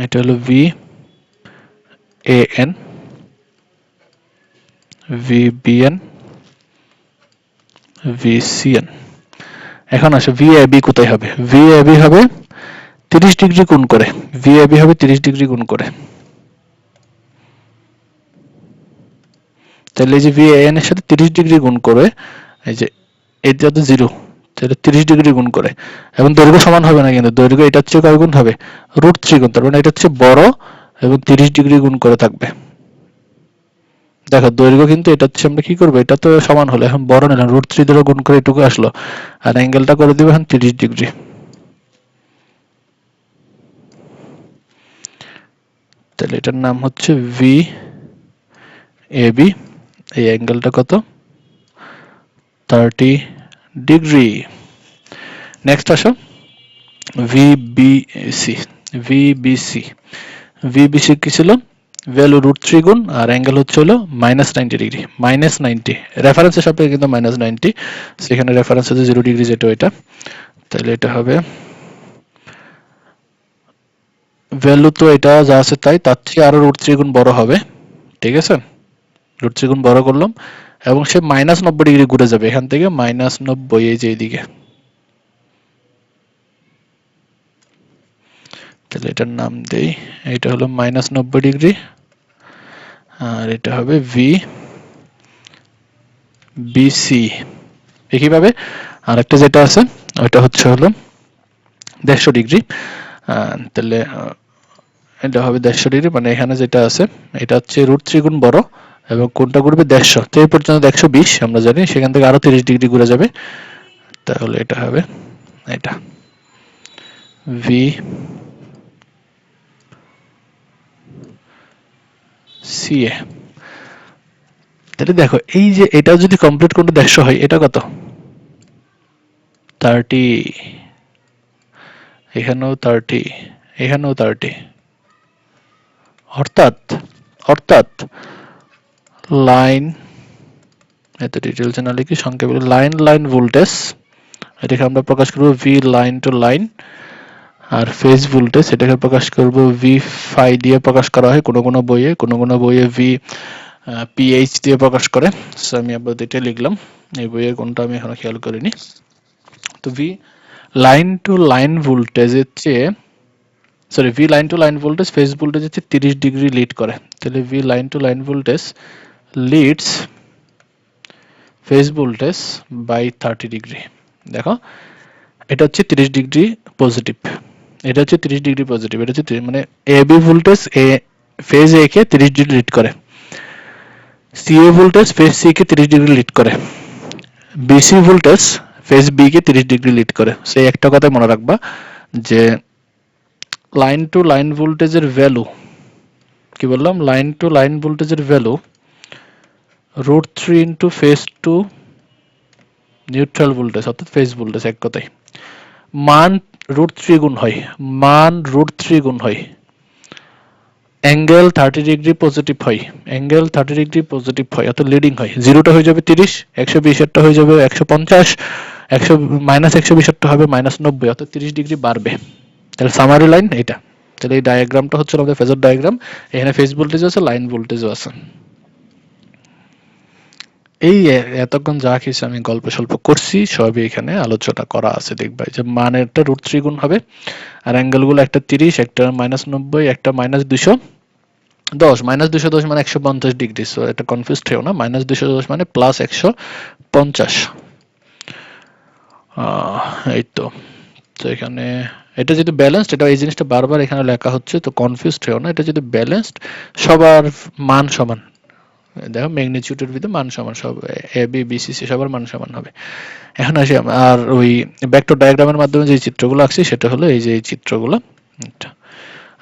এটা হলো VAN, VBN, VCN। এখন আসো ভিএবি কোথায় হবে? ভিএবি হবে 30 ডিগ্রি গুণ করে। ভিএবি হবে 30 ডিগ্রি গুণ করে। তাহলে এই যে ভিএএন এর সাথে 30 ডিগ্রি গুণ করে, এই যে এটা তো 0, তাহলে 30 ডিগ্রি গুণ করে, এবং দৈর্ঘ্য সমান হবে না, কিন্তু দৈর্ঘ্য এটা হচ্ছে কয় গুণ হবে? √3 গুণ। তার মানে এটা হচ্ছে বড় এবং 30 ডিগ্রি গুণ করে থাকবে। দেখো দৈর্ঘ্য কিন্তু এটা হচ্ছে, আমরা কি করবো, এটা তো সমান হলো, এখন বড় নিলাম, √3 দ্বারা গুণ করে এটুকু আসলো, আর অ্যাঙ্গেলটা করে দিব এখন 30 ডিগ্রি। তাহলে এটার নাম হচ্ছে ভি এ বি। এই অ্যাঙ্গেলটা কত? 30 ডিগ্রি। নেক্সট আসো ভিবিসি। ভিবিসি ভিবিসি কি ছিল? ভ্যালু √3 গুণ, আর অ্যাঙ্গেল হচ্ছে হলো -90 ডিগ্রি। -90 রেফারেন্সের সাপেক্ষে কিন্তু -90, সেখানে রেফারেন্স হচ্ছে 0 ডিগ্রি, যেটা ওইটা। তাহলে এটা হবে ভ্যালু তো এটা যা আছে তাই, তার থেকে আরো √3 গুণ বড় হবে, ঠিক আছে? √3 গুণ বড় করলাম, এবং সে -90 ডিগ্রি ঘুরে যাবে এখান থেকে, -90, এই যে এইদিকে। তাহলে এটার নাম দেই, এটা হলো -90 ডিগ্রি, আর এটা হবে ভি বিসি। একইভাবে আরেকটা যেটা আছে ওইটা হচ্ছে হলো 150 ডিগ্রি। তাহলে এটা হবে 150 ডিগ্রি, মানে এখানে যেটা আছে এটা হচ্ছে √3 গুণ বড়, এবং কোনটা ঘুরবে 150, তো এই পর্যন্ত 120 আমরা জানি, সেখান থেকে আরো 30 ডিগ্রি ঘুরে যাবে। তাহলে এটা হবে এটা ভি সিএ। তাহলে দেখো এই যে এটা যদি কমপ্লিট কোণটা 150 হয়, এটা কত? 30, এখানেও 30, এখানেও 30। অর্থাৎ অর্থাৎ লাইন, এত ডিটেলস না লিখি সংক্ষেপে, লাইন লাইন ভোল্টেজ, এটাকে আমরা প্রকাশ করব V line to line. R phase voltage এটাকে প্রকাশ করব ভি ফাই দিয়ে প্রকাশ করা হয় কোনো কোনো বইয়ে, কোনো কোনো বইয়ে ভি পিএইচ দিয়ে প্রকাশ করে। সো আমি আপাতত এটা লিখলাম, এই বইয়ের কোনটা আমি এখনো খেয়াল করিনি। তো ভি লাইন টু লাইন ভোল্টেজের চেয়ে, sorry, V line to line voltage phase ভোল্টেজের চেয়ে 30 ডিগ্রি লিড করে। তাহলে V line to line voltage leads phase voltage by 30 degree. দেখো এটা হচ্ছে 30 ডিগ্রি পজিটিভ, এটা হচ্ছে 30 ডিগ্রি পজিটিভ, এটা হচ্ছে মানে A B voltage A phase A কে 30 ডিগ্রি লিড করে, সিএ ভোল্টেজ ফেজ সি কে 30 ডিগ্রি লিড করে, বিসি ভোল্টেজ ফেজ বি কে 30 ডিগ্রি লিড করে। সেই একটা কথা মনে রাখবা যে লাইন টু লাইন ভোল্টেজের ভ্যালু, কি বললাম, লাইন টু লাইন ভোল্টেজের value √3 into phase to neutral voltage, অর্থাৎ ফেজ ভোল্টেজ, এক কথায় মান √3 গুণ হয়, মান √3 গুণ হয়, অ্যাঙ্গেল 30 ডিগ্রি পজিটিভ হয়, অ্যাঙ্গেল 30 ডিগ্রি পজিটিভ হয়, অর্থাৎ লিডিং হয়। জিরোটা হয়ে যাবে 30, 120 এরটা হয়ে যাবে 150, -120 এরটা হবে -90, অর্থাৎ 30 ডিগ্রি বাড়বে। তাহলে সামারি লাইন এটা। তাহলে এই ডায়াগ্রামটা হচ্ছে আমাদের ফেজর ডায়াগ্রাম, এখানে ফেজ ভোল্টেজ আছে, লাইন ভোল্টেজও আছে। এই এতক্ষণ যা কিছু আমি গল্প স্বল্প করছি সবই এখানে আলোচনা করা আছে, দেখবা যে মানেরটা √3 গুণ হবে, আর অ্যাঙ্গেল গুলো একটা 30, একটা -90, একটা -210, -210 মানে 150 ডিগ্রি। সো এটা কনফিউজড হয়েও না, -210 মানে +150। এই তো। তো এখানে এটা যদি ব্যালেন্সড, এটা এই জিনিসটা বারবার এখানে লেখা হচ্ছে, তো কনফিউজড হয়েও না, এটা যদি ব্যালেন্সড সবার মান সমান, দেখো ম্যাগনিটিউডের ভিতরে মান সমান, সব A B B C C সবার মান সমান হবে। এখন আসি আর ওই ভেক্টর ডায়াগ্রামের মাধ্যমে যে চিত্রগুলো আঁকছি সেটা হলো এই যে এই চিত্রগুলো।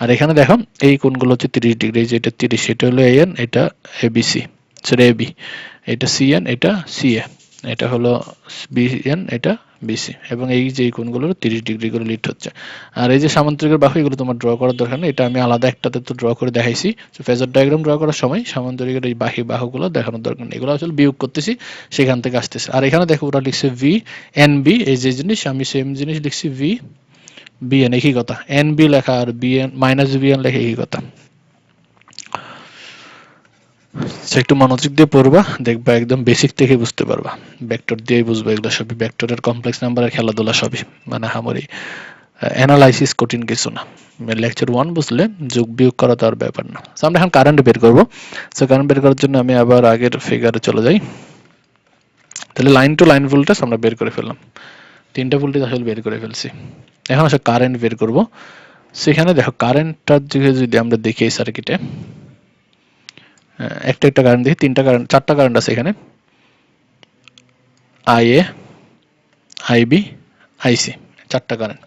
আর এখানে দেখো এই কোণগুলো হচ্ছে 30 ডিগ্রি, এই যে এটা 30, এটা হলো এএন, এটা এবিসি, সরি এবি, এটা সিএন, এটা সিএ, এটা হলো বিএন, এটা বিসি, এবং এই যে কোণগুলো 30 ডিগ্রি করে লিড হচ্ছে। আর এই যে সামান্তরিকের বাহু, এগুলো তোমার ড্র করার দরকার নেই, এটা আমি আলাদা একটাতে তো ড্র করে দেখাইছি। তো ফেজার ডায়াগ্রাম ড্র করার সময় সামান্তরিকের এই বাহুগুলো দেখানোর দরকার নেই, এগুলো আসলে বিয়োগ করতেছি, সেখান থেকে আসতেছে। আর এখানে দেখো ওরা লিখছে ভি এন বি, এই যে জিনিস আমি সেম জিনিস লিখছি ভি বিএন, একই কথা, এন বি লেখা আর বিএন -বিএন লেখা একই কথা। সো একটু মনোযোগ দিয়ে পড়বা, দেখবা একদম বেসিক থেকে বুঝতে পারবা। ভেক্টর দিয়েই বুঝবা, এগুলো সবই ভেক্টরের কমপ্লেক্স নাম্বারের খেলাধুলা সবই, মানে হামারি অ্যানালাইসিস কঠিন কিছু না। লেকচার 1 বুঝলে যোগ বিয়োগ করা তো আর ব্যাপার না। সো আমরা এখন কারেন্ট বের করব। সো কারেন্ট বের করার জন্য আমি আবার আগের ফিগারে চলে যাই। তাহলে লাইন টু লাইন ভোল্টেজ আমরা বের করে ফেললাম, তিনটা ভোল্টেজ আসলে বের করে ফেলছি। এখন আসলে কারেন্ট বের করব। সেখানে দেখো কারেন্টটার দিকে যদি আমরা দেখি এই সার্কিটে, একটা একটা কারেন্ট দেখি, তিনটা কারেন্ট, চারটা কারেন্ট আছে এখানে, আইএ, আইবি, আইসি, চারটা কারেন্ট।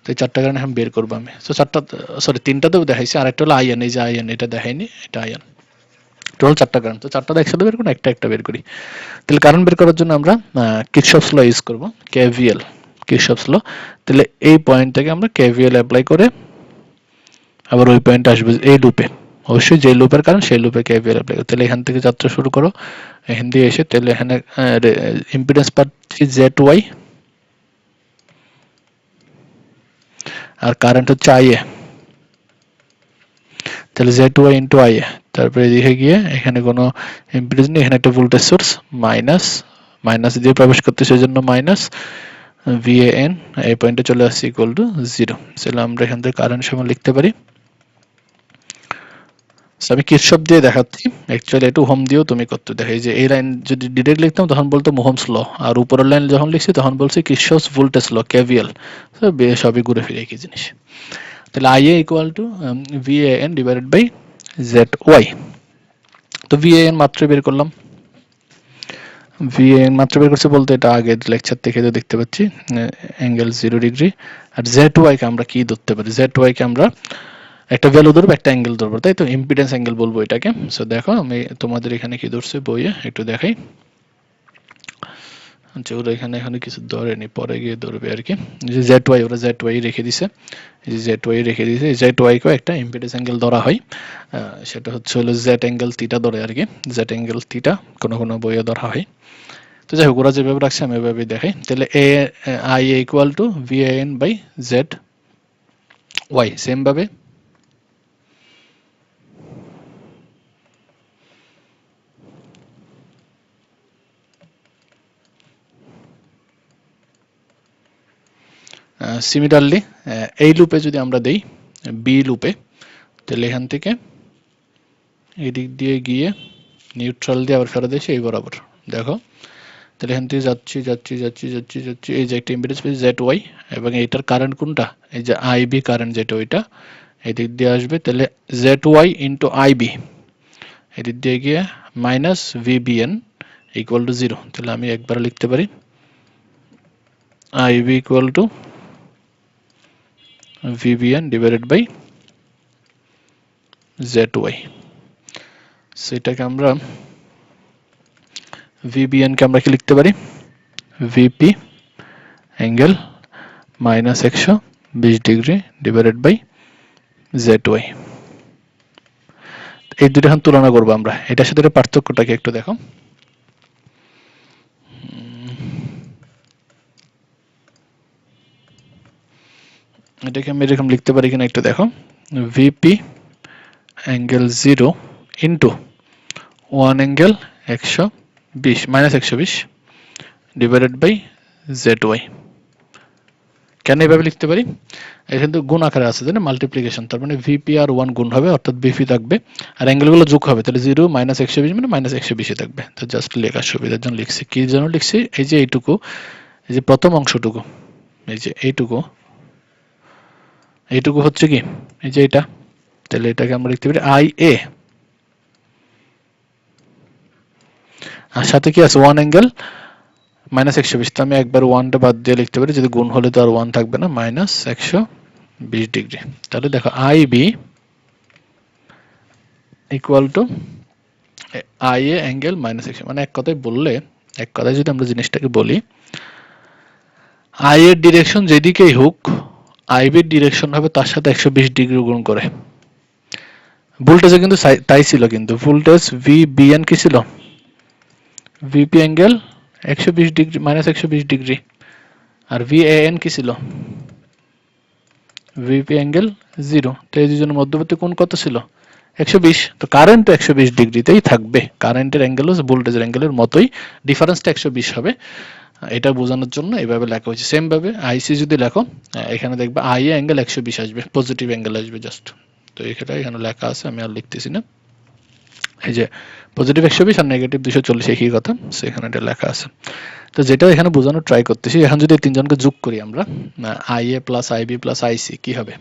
তো এই চারটা কারেন্ট এখন বের করবো আমি। তো চারটা, সরি তিনটাতেও দেখাইছি, আর একটা হলো আইএন, এই যে আইএন, এটা দেখাইনি, এটা আইএন। টোটাল চারটা কারেন্ট, তো চারটা একসাথে বের করি, একটা একটা বের করি। তাহলে কারেন্ট বের করার জন্য আমরা কিরশফস ল ইউজ করব, কেভিএল, কিরশফস ল। তাহলে এই পয়েন্ট থেকে আমরা কেভিএল অ্যাপ্লাই করে আবার ওই পয়েন্ট আসবে এই লুপে, অবশ্যই যে লুপের কারণ সেই লুপে কেভিএল অ্যাপ্লাই করো। তাহলে এখান থেকে যাত্রা শুরু করো, এখান দিয়ে এসে তাহলে এখানে ইম্পিডেন্স পাচ্ছি জেড ওয়াই, আর কারেন্ট হচ্ছে আইএ, তাহলে জেড ওয়াই ইন্টু আইএ। তারপরে এদিকে গিয়ে এখানে কোনো ইম্পিডেন্স নেই, এখানে একটা ভোল্টেজ সোর্স মাইনাস, মাইনাস দিয়ে প্রবেশ করতে, সেজন্য মাইনাস ভিএএন, এই পয়েন্টে চলে আসছে ইকুয়াল টু 0। তাহলে আমরা এখান থেকে কারেন্ট সমান লিখতে পারি, আমি কিরশফ দিয়ে দেখাচ্ছি, অ্যাকচুয়ালি একটু হোম দিয়েও তুমি করতে দেখাই। যে এই লাইন যদি ডিরেক্ট লিখতাম তখন বলতো ওহমস ল, আর উপরের লাইন যখন লিখছি তখন বলছি কিরশফস ভোল্টেজ ল, কেভিএল। সবই ঘুরে ফিরে একই জিনিস। তাহলে IA equal to VAN divided by Z Y. তো ভিএএন মাত্র বের করলাম, ভিএএন মাত্র বের করছে বলতে এটা আগের লেকচার থেকে তো দেখতে পাচ্ছি অ্যাঙ্গেল 0 ডিগ্রি। আর জেড ওয়াই কে আমরা কি ধরতে পারি, জেড ওয়াই কে আমরা একটা ভ্যালু ধরবো, একটা অ্যাঙ্গেল ধরবো, তাই তো ইম্পিডেন্স অ্যাঙ্গেল বলবো এটাকে। সো দেখো আমি তোমাদের এখানে কি ধরছে বইয়ে একটু দেখাই, আচ্ছা ওরা এখানে কিছু ধরেনি, পরে গিয়ে ধরবে আর কি। যে জেড ওয়াই, ওরা জেড ওয়াই রেখে দিছে, এই যে জেড ওয়াই রেখে দিছে, জেড ওয়াই কেও একটা ইম্পিডেন্স অ্যাঙ্গেল ধরা হয়, সেটা হচ্ছে হলো জেড অ্যাঙ্গেল থিটা ধরে আর কি, জেড অ্যাঙ্গেল থিটা কোনো কোনো বইয়ে ধরা হয়। তো যাই হোক ওরা যেভাবে রাখছে আমি এভাবেই দেখাই। তাহলে A I A equal to VAN by Z Y, same ভাবে সিমিলারলি এই লুপে যদি আমরা দেই বি লুপে, তাহলে এখান থেকে এদিক দিয়ে গিয়ে নিউট্রাল দিয়ে আবার ফেরত এসে এই বরাবর দেখো, তাহলে এখান থেকে যাচ্ছি যাচ্ছি যাচ্ছি যাচ্ছি যাচ্ছি, এই যে একটা ইম্পিডেন্স পেয়েছি জেড ওয়াই, এবং এইটার কারেন্ট কোনটা, এই যে আইবি কারেন্ট যেটা ওইটা এদিক দিয়ে আসবে, তাহলে জেড ওয়াই ইন্টু আইবি, এদিক দিয়ে গিয়ে মাইনাস ভিবিএন ইকুয়াল টু 0। তাহলে আমি একবার লিখতে পারি IB equal to VBN divided by Z Y. সেটাকে আমরা ভিবিএন কে আমরা কি লিখতে পারি, VP angle minus 120 degree divided by Z Y. এই দুটো এখন তুলনা করবো আমরা, এটার সাথে পার্থক্যটাকে একটু দেখো। এটাকে আমি এরকম লিখতে পারি কিনা একটু দেখো, VP angle 0 into 1 angle 120 minus 120 divided by Z Y. কেন এভাবে লিখতে পারি, এখানে তো গুণ আকারে আছে, তাই না, মাল্টিপ্লিকেশন, তার মানে ভিপি আর 1 গুণ হবে, অর্থাৎ বিপি থাকবে, আর অ্যাঙ্গেলগুলো যোগ হবে, তাহলে 0 মাইনাস 120 মানে মাইনাস 120 থাকবে। তো জাস্ট লেখার সুবিধার জন্য লিখছি, কি জন্য লিখছি, এই যে এইটুকু, এই যে প্রথম অংশটুকু, এই যে এইটুকু, এইটুকু হচ্ছে কি, এই যে এটা, তাহলে এটাকে আমরা লিখতে পারি আই এ, আর সাথে কি আছে 1 অ্যাঙ্গেল মাইনাস 120, তো আমি একবার 1টা বাদ দিয়ে লিখতে পারি, যদি গুণ হলে তো আর 1 থাকবে না, মাইনাস 120 ডিগ্রি। তাহলে দেখো I B equal to I A angle minus 100, মানে এক কথায় বললে, এক কথায় যদি আমরা জিনিসটাকে বলি, আই এর ডিরেকশন যেদিকেই হোক আই বির ডিরেকশন হবে তার সাথে 120 ডিগ্রি গুণ করে। ভোল্টেজে কিন্তু তাই ছিল, কিন্তু ভোল্টেজ ভিবিএন কি ছিল, VP angle 120 degree minus 120 degree, আর ভিএএন কি ছিল, ভিপি অ্যাঙ্গেল 0। তো এই দুজনের মধ্যবর্তী কোণ কত ছিল, 120, তো কারেন্ট তো 120 ডিগ্রিতেই থাকবে, কারেন্টের অ্যাঙ্গেলও ভোল্টেজের অ্যাঙ্গেলের মতোই, ডিফারেন্সটা 120 হবে। এটা বোঝানোর জন্য এইভাবে লেখা হয়েছে। সেম ভাবে আইসি যদি লেখো, এখানে দেখবে আই এ অ্যাঙ্গেল 120 আসবে, পজিটিভ অ্যাঙ্গেল আসবে জাস্ট। তো এখানে লেখা আছে, আমি আর লিখতেছি না। এই যে পজিটিভ 120 আর নেগেটিভ 240 একই কথা, সেখানে এটা লেখা আছে। তো যেটা এখানে বোঝানোর ট্রাই করতেছি, এখন যদি এই তিনজনকে যোগ করি আমরা, I A plus IB plus IC, কি হবে?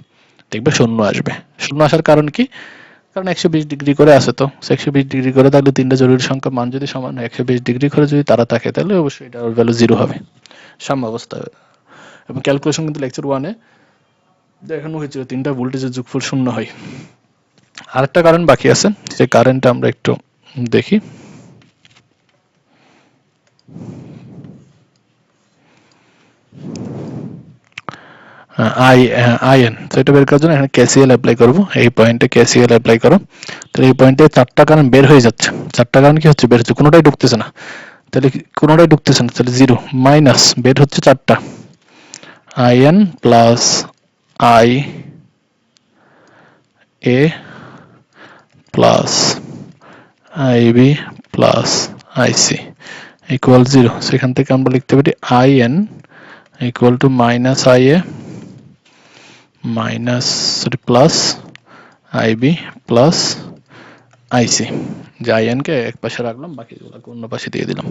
দেখবে শূন্য আসবে। শূন্য আসার কারণ কি? কারণ 120 ডিগ্রি করে আছে, তো 120 ডিগ্রি করে থাকলে তিনটা জরুরি সংখ্যা মান যদি সমান হয়, 120 ডিগ্রি করে যদি তারা থাকে, তাহলে অবশ্যই এটার ভ্যালু 0 হবে, সাম্য অবস্থা। এবং ক্যালকুলেশন কিন্তু লেকচার 1 এ দেখানো হয়েছিল তিনটা ভোল্টেজের যোগফল শূন্য হয়। আরেকটা কারেন্ট বাকি আছে, যে কারেন্টটা আমরা একটু দেখি। আইএন, তো এটা বের করার জন্য এখানে কেসিএল অ্যাপ্লাই করব, এই পয়েন্টে কেসিএল অ্যাপ্লাই করো। তো এই পয়েন্টে চারটা কারেন্ট বের হয়ে যাচ্ছে, চারটা কারেন্ট কি হচ্ছে? বের হচ্ছে, কোনোটাই ঢুকতেছে না। তাহলে কোনোটাই ঢুকতেছে না, তাহলে 0 মাইনাস বের হচ্ছে চারটা, IN plus I A plus IB plus IC equal 0। সেখান থেকে আমরা লিখতে পারি IN equal to minus IA minus plus IB plus IC, যে আইএন কে এক পাশে রাখলাম, বাকিগুলোকে অন্য পাশে দিয়ে দিলাম।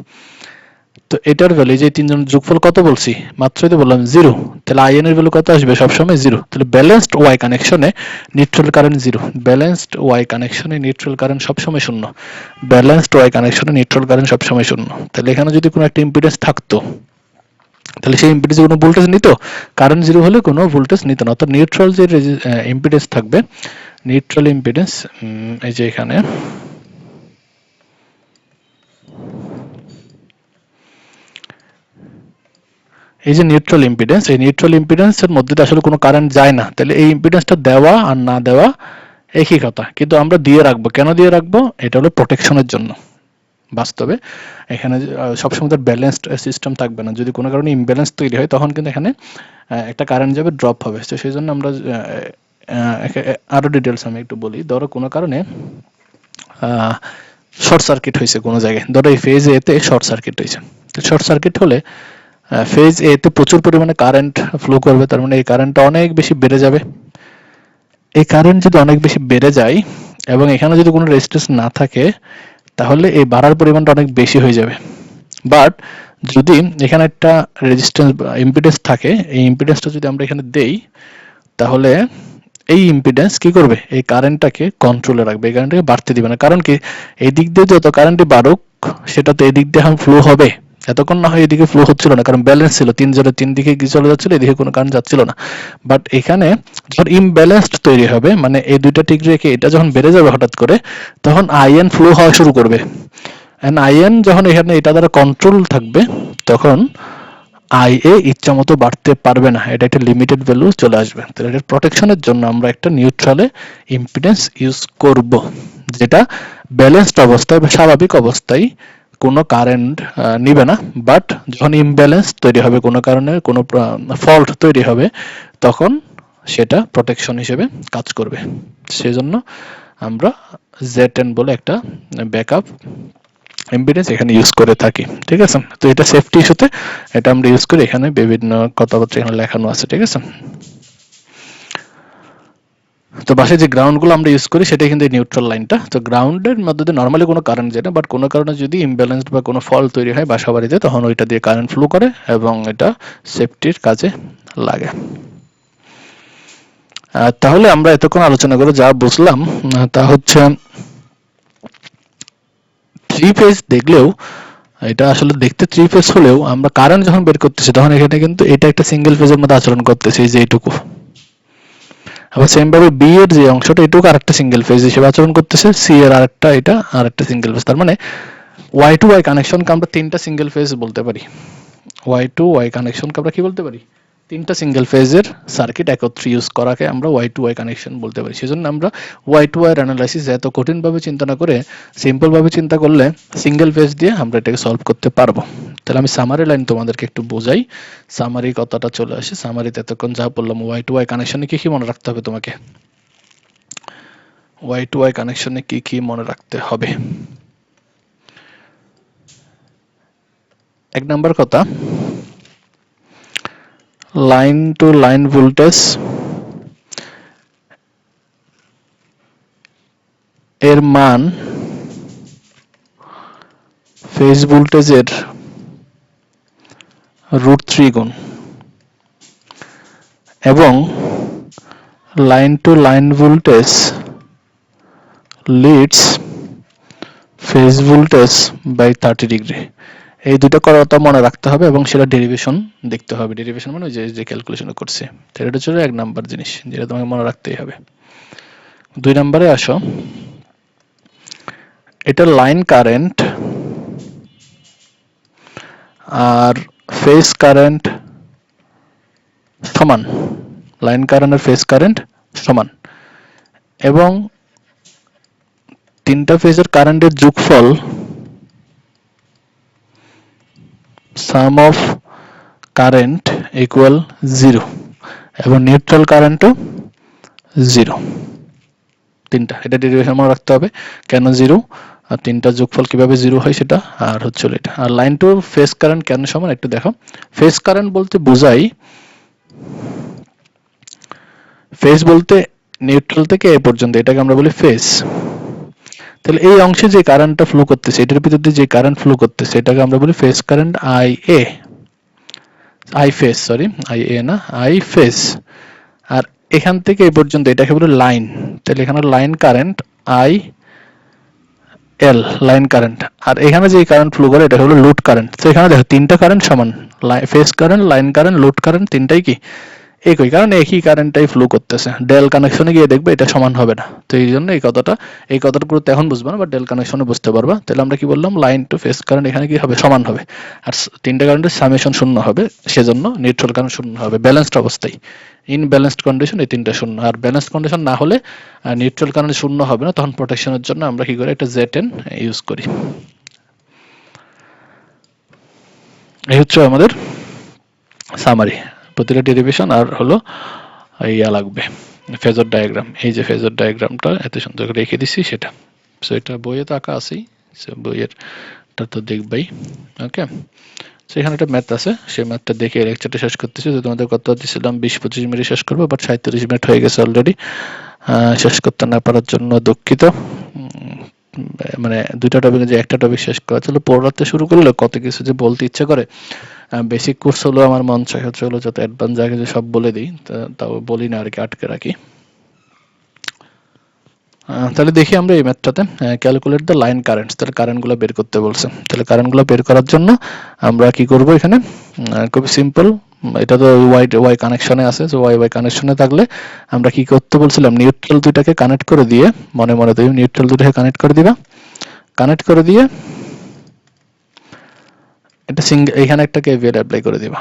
তো এটার ভ্যালু, যে তিনজন যোগফল কত বলছি, মাত্রই তো বললাম 0, তাহলে আইএন এর ভ্যালু কত আসবে? সবসময় 0। তাহলে ব্যালেন্সড ওয়াই কানেকশনে নিউট্রাল কারেন্ট 0, ব্যালেন্সড ওয়াই কানেকশনে নিউট্রাল কারেন্ট সবসময় 0, ব্যালেন্সড ওয়াই কানেকশনে নিউট্রাল কারেন্ট সবসময় 0। তাহলে এখানে যদি কোনো একটা ইম্পিডেন্স থাকতো, তাহলে সেই ইম্পিডেন্সে কোনো ভোল্টেজ নিত? কারেন্ট 0 হলে কোনো ভোল্টেজ নিত না। অর্থাৎ নিউট্রাল যে ইম্পিডেন্স থাকবে, নিউট্রাল ইম্পিডেন্স, এই যে এখানে এই যে নিউট্রাল ইম্পিডেন্স, এই নিউট্রাল ইম্পিডেন্সের মধ্যে আসলে কোনো কারেন্ট যায় না, তাহলে এই ইম্পিডেন্সটা দেওয়া আর না দেওয়া একই কথা, কিন্তু আমরা দিয়ে রাখবো। কেন দিয়ে রাখবো? এটা হলো প্রোটেকশনের জন্য। বাস্তবে এখানে সবসময় তো ব্যালেন্সড সিস্টেম থাকবে না, যদি কোনো কারণে ইমব্যালেন্স তৈরি হয়, তখন কিন্তু এখানে একটা কারেন্ট যাবে, ড্রপ হবে। তো সেই জন্য আমরা আরো ডিটেলস আমি একটু বলি। ধরো কোনো কারণে শর্ট সার্কিট হয়েছে কোনো জায়গায়, ধরো এই ফেজ এ তে শর্ট সার্কিট হয়েছে। তো শর্ট সার্কিট হলে ফেজ এ তে প্রচুর পরিমাণে কারেন্ট ফ্লো করবে, তার মানে এই কারেন্টটা অনেক বেশি বেড়ে যাবে। এই কারেন্ট যদি অনেক বেশি বেড়ে যায় এবং এখানে যদি কোনো রেজিস্ট্যান্স না থাকে, তাহলে এই বাড়ার পরিমাণটা অনেক বেশি হয়ে যাবে। বাট যদি এখানে একটা রেজিস্ট্যান্স বা ইম্পিডেন্স থাকে, এই ইম্পিডেন্সটা যদি আমরা এখানে দেই, তাহলে এই ইম্পিডেন্স কি করবে? এই কারেন্টটাকে কন্ট্রোলে রাখবে, এই কারেন্টটাকে বাড়তে দিবে না। কারণ কি? এই দিক দিয়ে যত কারেন্টই বাড়ুক, সেটা তো এই দিক দিয়ে এখন ফ্লো হবে। এতক্ষণ না হয় এদিকে ফ্লো হচ্ছিল না, কারণ ব্যালেন্স ছিল, তিন দিকে কি চলে যাচ্ছিল, এদিকে কোনো কারেন্ট যাচ্ছিল না। বাট এখানে যখন ইমব্যালেন্সড তৈরি হবে, মানে এই দুইটা ঠিক রেখে এটা যখন বেড়ে যাবে হঠাৎ করে, তখন আইএন ফ্লো হওয়া শুরু করবে। এন্ড আইএন যখন এখানে এটা দ্বারা কন্ট্রোল থাকবে, তখন আইএ ইচ্ছা মতো বাড়তে পারবে না, এটা একটা লিমিটেড ভ্যালু চলে আসবে। তাহলে এটার প্রোটেকশনের জন্য আমরা একটা নিউট্রালে ইম্পিডেন্স ইউজ করব, যেটা ব্যালেন্সড অবস্থায় বা স্বাভাবিক অবস্থায় কোনো কারেন্ট নিবে না। বাট যখন ইমব্যালেন্স তৈরি হবে, কোনো কারণে কোনো ফল্ট তৈরি হবে, তখন সেটা প্রোটেকশন হিসেবে কাজ করবে। সেজন্য আমরা Z10 বলে একটা ব্যাকআপ ইম্পিডেন্স এখানে ইউজ করে থাকি, ঠিক আছে? তো এটা সেফটি ইস্যুতে এটা আমরা ইউজ করি, এখানে বিভিন্ন কথাবার্তা এখানে লেখানো আছে, ঠিক আছে? তো বাসে যে গ্রাউন্ড গুলো আমরা ইউজ করি, সেটা কিন্তু নিউট্রাল লাইনটা। তো গ্রাউন্ডের মধ্যে দিয়ে নর্মালি কোনো কারেন্ট যায় না, বাট কোনো কারণে যদি ইমব্যালেন্সড বা কোনো ফল্ট তৈরি হয় বাসা বাড়িতে, তখন ওইটা দিয়ে কারেন্ট ফ্লো করে এবং এটা সেফটির কাজে লাগে। তাহলে আমরা এতক্ষণ আলোচনা করে যা বুঝলাম, তা হচ্ছে থ্রি ফেজ দেখলেও, এটা আসলে দেখতে থ্রি ফেজ হলেও আমরা কারেন্ট যখন বের করতেছি, তখন এখানে কিন্তু এটা একটা সিঙ্গেল ফেজের মধ্যে আচরণ করতেছে, এই যে এইটুকু। আবার সেম ভাবে বি এর যে অংশটা, এটুকু আরেকটা সিঙ্গেল ফেজ হিসেবে আচরণ করতেছে, সি এর আরেকটা, এটা আরেকটা সিঙ্গেল ফেজ। তার মানে ওয়াই টু ওয়াই কানেকশনকে আমরা তিনটা সিঙ্গেল ফেজ বলতে পারি। ওয়াই টু ওয়াই কানেকশনকে আমরা কি বলতে পারি? তিনটা সিঙ্গেল ফেজের সার্কিট একত্রে ইউজ করাকে আমরা ওয়াই টু ওয়াই কানেকশন বলতে পারি। সেজন্য আমরা ওয়াই টু ওয়াই অ্যানালাইসিস এত কঠিনভাবে চিন্তা না করে সিম্পল ভাবে চিন্তা করলে সিঙ্গেল ফেজ দিয়ে আমরা এটাকে সলভ করতে পারবো। তাহলে আমি সামারি লাইন তোমাদেরকে একটু বোঝাই, সামারি কথাটা চলে আসে। সামারিতে এতক্ষণ যা বললাম, ওয়াই টু ওয়াই কানেকশনে কি কি মনে রাখতে হবে তোমাকে? ওয়াই টু ওয়াই কানেকশনে কি কি মনে রাখতে হবে? এক নম্বর কথা, লাইন টু লাইন ভোল্টেজ এর মান ফেজ ভোল্টেজের √3 গুণ, এবং line to line voltage leads phase voltage by 30 degree. এই দুটো কথা মনে রাখতে হবে এবং সেটা ডেরিভেশন দেখতে হবে। ডেরিভেশন মানে যে ক্যালকুলেশন করছে, এটা হচ্ছে এক নাম্বার জিনিস যেটা তোমাকে মনে রাখতেই হবে। 2 নম্বরে আসো, এটা লাইন কারেন্ট আর ফেজ কারেন্ট সমান, লাইন কারেন্ট আর ফেজ কারেন্ট সমান, এবং তিনটা ফেজের কারেন্টের যোগফল সাম অফ কারেন্ট ইকুয়াল 0 এবং নিউট্রাল কারেন্টও 0। তিনটা, এটা ডেরিভেশন মনে রাখতে হবে কেন 0 আর তিনটা যোগফল কিভাবে 0 হয় সেটা, আর হচ্ছে এটা। আর লাইন টু ফেজ কারেন্ট কেন সমান একটু দেখো। ফেজ কারেন্ট বলতে বোঝাই, ফেজ বলতে নিউট্রাল থেকে এ পর্যন্ত, এটাকে আমরা বলি ফেজ। তাহলে এই অংশে যে কারেন্টটা ফ্লো করতেছে, এটার ভিতর দিয়ে যে কারেন্ট ফ্লো করতেছে, এটাকে আমরা বলি phase current I phase, I A না, আই ফেজ। আর এখান থেকে এই পর্যন্ত এটাকে বলে লাইন। তাহলে এখানে line current I L, line current. আর এখানে যে কারেন্ট ফ্লো করে এটা হলো লোড কারেন্ট। তো এখানে দেখো তিনটা কারেন্ট সমান, phase current, line current, load current, তিনটাই কি একই, কারণ একই কারেন্টটাই ফ্লো করতেছে। ডেল কানেকশনে গিয়ে দেখবে এটা সমান হবে না। তো এই জন্য এই কথাটার গুরুত্ব এখন বুঝবা না, বা ডেল কানেকশনে বুঝতে পারবা। তাহলে আমরা কি বললাম, লাইন টু ফেজ কারেন্ট এখানে কি হবে, সমান হবে। আর তিনটা কারেন্টের সামেশন শূন্য হবে, সেজন্য নিউট্রাল কারেন্ট শূন্য হবে ব্যালেন্সড অবস্থায়। ইন ব্যালেন্সড কন্ডিশন এই তিনটা শূন্য, আর ব্যালেন্সড কন্ডিশন না হলে নিউট্রাল কারেন্ট শূন্য হবে না। তখন প্রোটেকশনের জন্য আমরা কি করি, একটা Z10 ইউজ করি। এই হচ্ছে আমাদের সামারি। প্রতিটা ডেরিভেশন আর হলো ইয়া লাগবে, ফেজর ডায়াগ্রাম। এই যে ফেজর ডায়াগ্রামটা এত সুন্দর করে রেখে দিছি সেটা, সো এটা বইয়ে তো আঁকা আছেই, সো বইয়েরটা তো দেখবাই। ওকে, সো এখানে একটা ম্যাথ আছে, সেই ম্যাথটা দেখে লেকচারটা শেষ করতেছি। তো তোমাদের কথা দিয়েছিলাম 20-25 মিনিট শেষ করবো, বাট 37 মিনিট হয়ে গেছে অলরেডি। শেষ করতে না পারার জন্য দুঃখিত। মানে দুইটা টপিকে যে একটা টপিক শেষ করা ছিল, পড়াতে শুরু করলে কত কিছু যে বলতে ইচ্ছে করে। বেসিক কোর্স হলো আমার মন চাই হচ্ছে হলো যত অ্যাডভান্স যা কিছু সব বলে দিই, তাও বলি না আর কি, আটকে রাখি। তাহলে দেখি আমরা এই ম্যাথটাতে ক্যালকুলেট দ্য লাইন কারেন্টস, তাহলে কারেন্টগুলো বের করতে বলছে। তাহলে কারেন্টগুলো বের করার জন্য আমরা কি করব, এখানে খুব সিম্পল। এটা তো ওয়াই কানেকশনে আছে, তো ওয়াই কানেকশনে থাকলে আমরা কি করতে বলছিলাম, নিউট্রাল দুইটাকে কানেক্ট করে দিয়ে, মনে মনে তুমি নিউট্রাল দুইটাকে কানেক্ট করে দিবা। কানেক্ট করে দিয়ে এটা এখানে একটা কেভিএল অ্যাপ্লাই করে দিবা,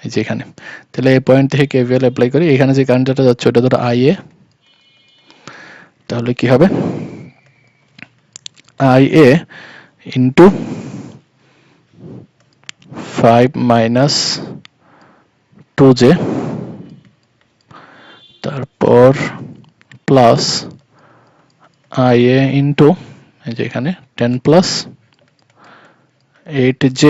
এই যে এখানে। তাহলে এই পয়েন্ট থেকে কেভিএল অ্যাপ্লাই করি, এখানে যে কারেন্টটা যাচ্ছে ওটা ধরো আইএ। তাহলে কি হবে, IA ইন্টু 5 মাইনাস 2J, তারপর প্লাস IA ইন্টু এই যে এখানে 10 প্লাস 8J,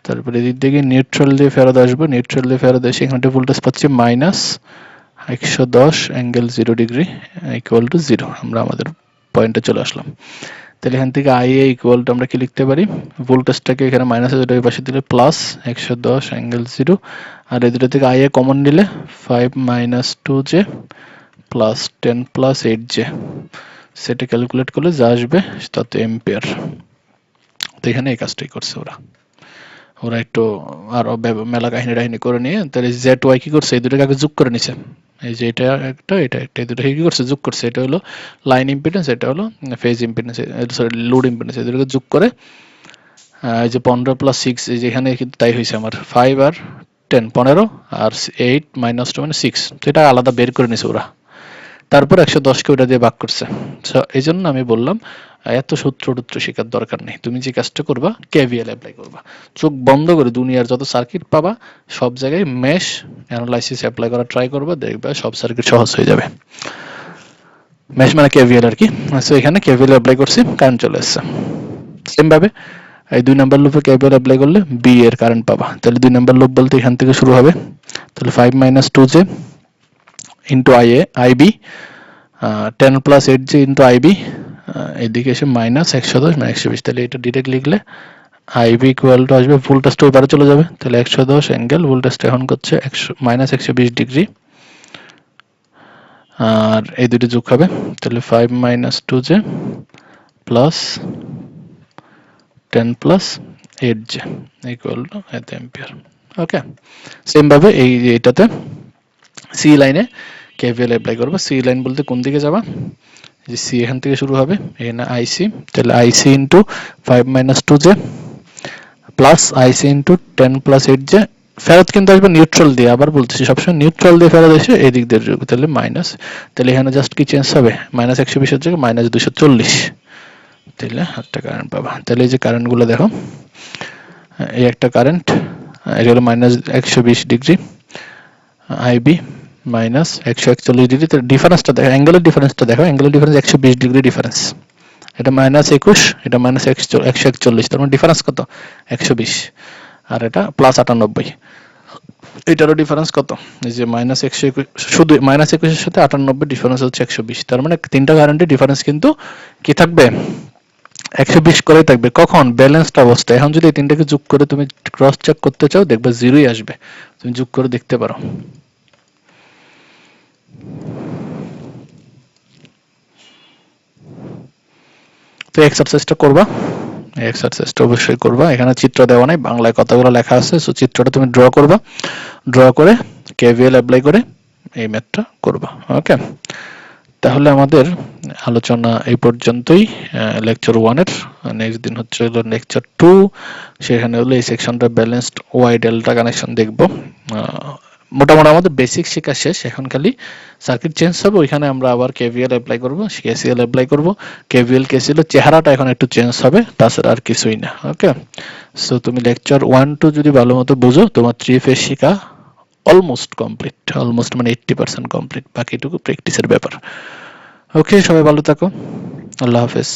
তারপরে এদিক থেকে নিউট্রাল দিয়ে ফেরত আসবো, নিউট্রাল দিয়ে ফেরত এসে এখানে ভোল্টেজ পাচ্ছি minus 110 angle 0 degree equal to 0। আমরা আমাদের পয়েন্টে চলে আসলাম। তাহলে এখান থেকে IA ইকুয়াল টু আমরা কি লিখতে পারি, ভোল্টেজটাকে এখানে মাইনাসের দুটো পাশে দিলে প্লাস 110 অ্যাঙ্গেল 0, আর এই দুটো থেকে IA কমন নিলে 5 minus 2J plus 10 plus 8J, সেটা ক্যালকুলেট করলে যা আসবে তাতে এম্পিয়ার। তো এখানে এই কাজটাই করছে ওরা একটু আরো মেলা কাহিনী করে নিয়ে, তাহলে ZY কি করছে, এই দুটোকে আগে যোগ করে নিছে। এই যে এটা একটা, এটা একটা, এই দুটোকে কি করছে, যোগ করছে। এটা হলো লাইন ইম্পিডেন্স, এটা হলো phase impedance, sorry load impedance. এই দুটোকে যোগ করে এই যে 15 প্লাস 6, এই যে এখানে কিন্তু তাই হয়েছে আমার 5 আর 10 15, আর 8 মাইনাস 2 মানে 6। তো এটা আলাদা বের করে নিছে ওরা, তারপর 110কে ওটা দিয়ে ভাগ করছে। এই জন্য আমি বললাম এত সূত্র শেখার দরকার নেই, তুমি যে কাজটা করবা কেভিএল অ্যাপ্লাই করবা, চোখ বন্ধ করে দুনিয়ার যত সার্কিট পাবা সব জায়গায় মেশ অ্যানালাইসিস অ্যাপ্লাই করা ট্রাই করবা, দেখবা সব সার্কিট সহজ হয়ে যাবে। মেশ মানে কেভিএল আর কি। সো এখানে কেভিএল অ্যাপ্লাই করছি, কারেন্ট চলে এসেছে। সেম ভাবে এই 2 নাম্বার লুপে কেভিএল অ্যাপ্লাই করলে বি এর কারেন্ট পাবা। তাহলে 2 নাম্বার লুপ বলতে এখান থেকে শুরু হবে। তাহলে 5 - 2j into IA IB 10 + 8j into IB, এদিকে এসে -110 - 120। তাহলে এটা ডিরেক্ট লিখলে আইবি ইকুয়াল টু আসবে, ভোল্টেজটা ওই পারে চলে যাবে। তাহলে 110 অ্যাঙ্গেল, ভোল্টেজটা এখন করছে -120 ডিগ্রি। আর এই দুটো যোগ হবে, তাহলে 5 - 2j plus 10 + 8j equal to এত অ্যাম্পিয়ার। ওকে, সেম ভাবে এইটাতে সি লাইনে কেভিএল অ্যাপ্লাই করবো। সি লাইন বলতে কোন দিকে যাবা, যে সি এখান থেকে শুরু হবে, এখানে আইসি, তাহলে IC into 5 - 2j plus IC into 10 + 8j। ফেরত কিন্তু আসবে নিউট্রাল দিয়ে, আবার বলতেছি সবসময় নিউট্রাল দিয়ে ফেরত এসে এই দিক দিয়ে যাবে। তাহলে মাইনাস, তাহলে এখানে জাস্ট কি চেঞ্জ হবে, -120 এর জায়গায় -240, তাহলে একটা কারেন্ট পাবা। তাহলে এই যে কারেন্টগুলো দেখো, এই একটা কারেন্ট, এটা হলো -120 ডিগ্রি, আইবি -141 ডিগ্রি। তো ডিফারেন্সটা দেখো, অ্যাঙ্গেলের ডিফারেন্সটা দেখো, অ্যাঙ্গেলের ডিফারেন্স 120 ডিগ্রি ডিফারেন্স। এটা -21, এটা -141, তার মানে ডিফারেন্স কত, 120। আর এটা +98, এটারও ডিফারেন্স কত, এই যে -121, শুধু -21 এর সাথে 98 ডিফারেন্স হচ্ছে 120। তার মানে তিনটা কারেন্টের ডিফারেন্স কিন্তু কি থাকবে, 120 করেই থাকবে। কখন, ব্যালেন্সড অবস্থায়। এখন যদি এই তিনটাকে যোগ করে তুমি ক্রস চেক করতে চাও, দেখবে জিরোই আসবে। তুমি যোগ করে দেখতে পারো। তো এক্সারসাইজটা করবা, এক্সারসাইজটা অবশ্যই করবা। এখানে চিত্র দেওয়া নাই, বাংলায় কথাগুলো লেখা আছে। সো চিত্রটা তুমি ড্র করবা, ড্র করে কেভিএল অ্যাপ্লাই করে এই ম্যাথটা করবা। ওকে, তাহলে আমাদের আলোচনা এই পর্যন্তই লেকচার 1 এর। নেক্সট দিন হচ্ছে লেকচার 2, সেখানে হলো এই সেকশনটা ব্যালেন্সড ওয়াই ডেল্টা কানেকশন দেখব। মোটামুটি আমাদের বেসিক শেখা শেষ, এখন খালি সার্কিট চেঞ্জ হবে, ওইখানে আমরা আবার কেভিএল অ্যাপ্লাই করব, কেসিএল অ্যাপ্লাই করব। কেভিএল কেসিএল চেহারাটা এখন একটু চেঞ্জ হবে, তাছাড়া আর কিছুই না। ওকে, সো তুমি লেকচার 1 2 যদি ভালো মতো বুঝো, তোমার 3 ফেজ শেখা অলমোস্ট কমপ্লিট, অলমোস্ট মানে 80% কমপ্লিট, বাকিটুকু প্র্যাকটিসের ব্যাপার। ওকে, সবাই ভালো থাকো, আল্লাহ হাফেজ।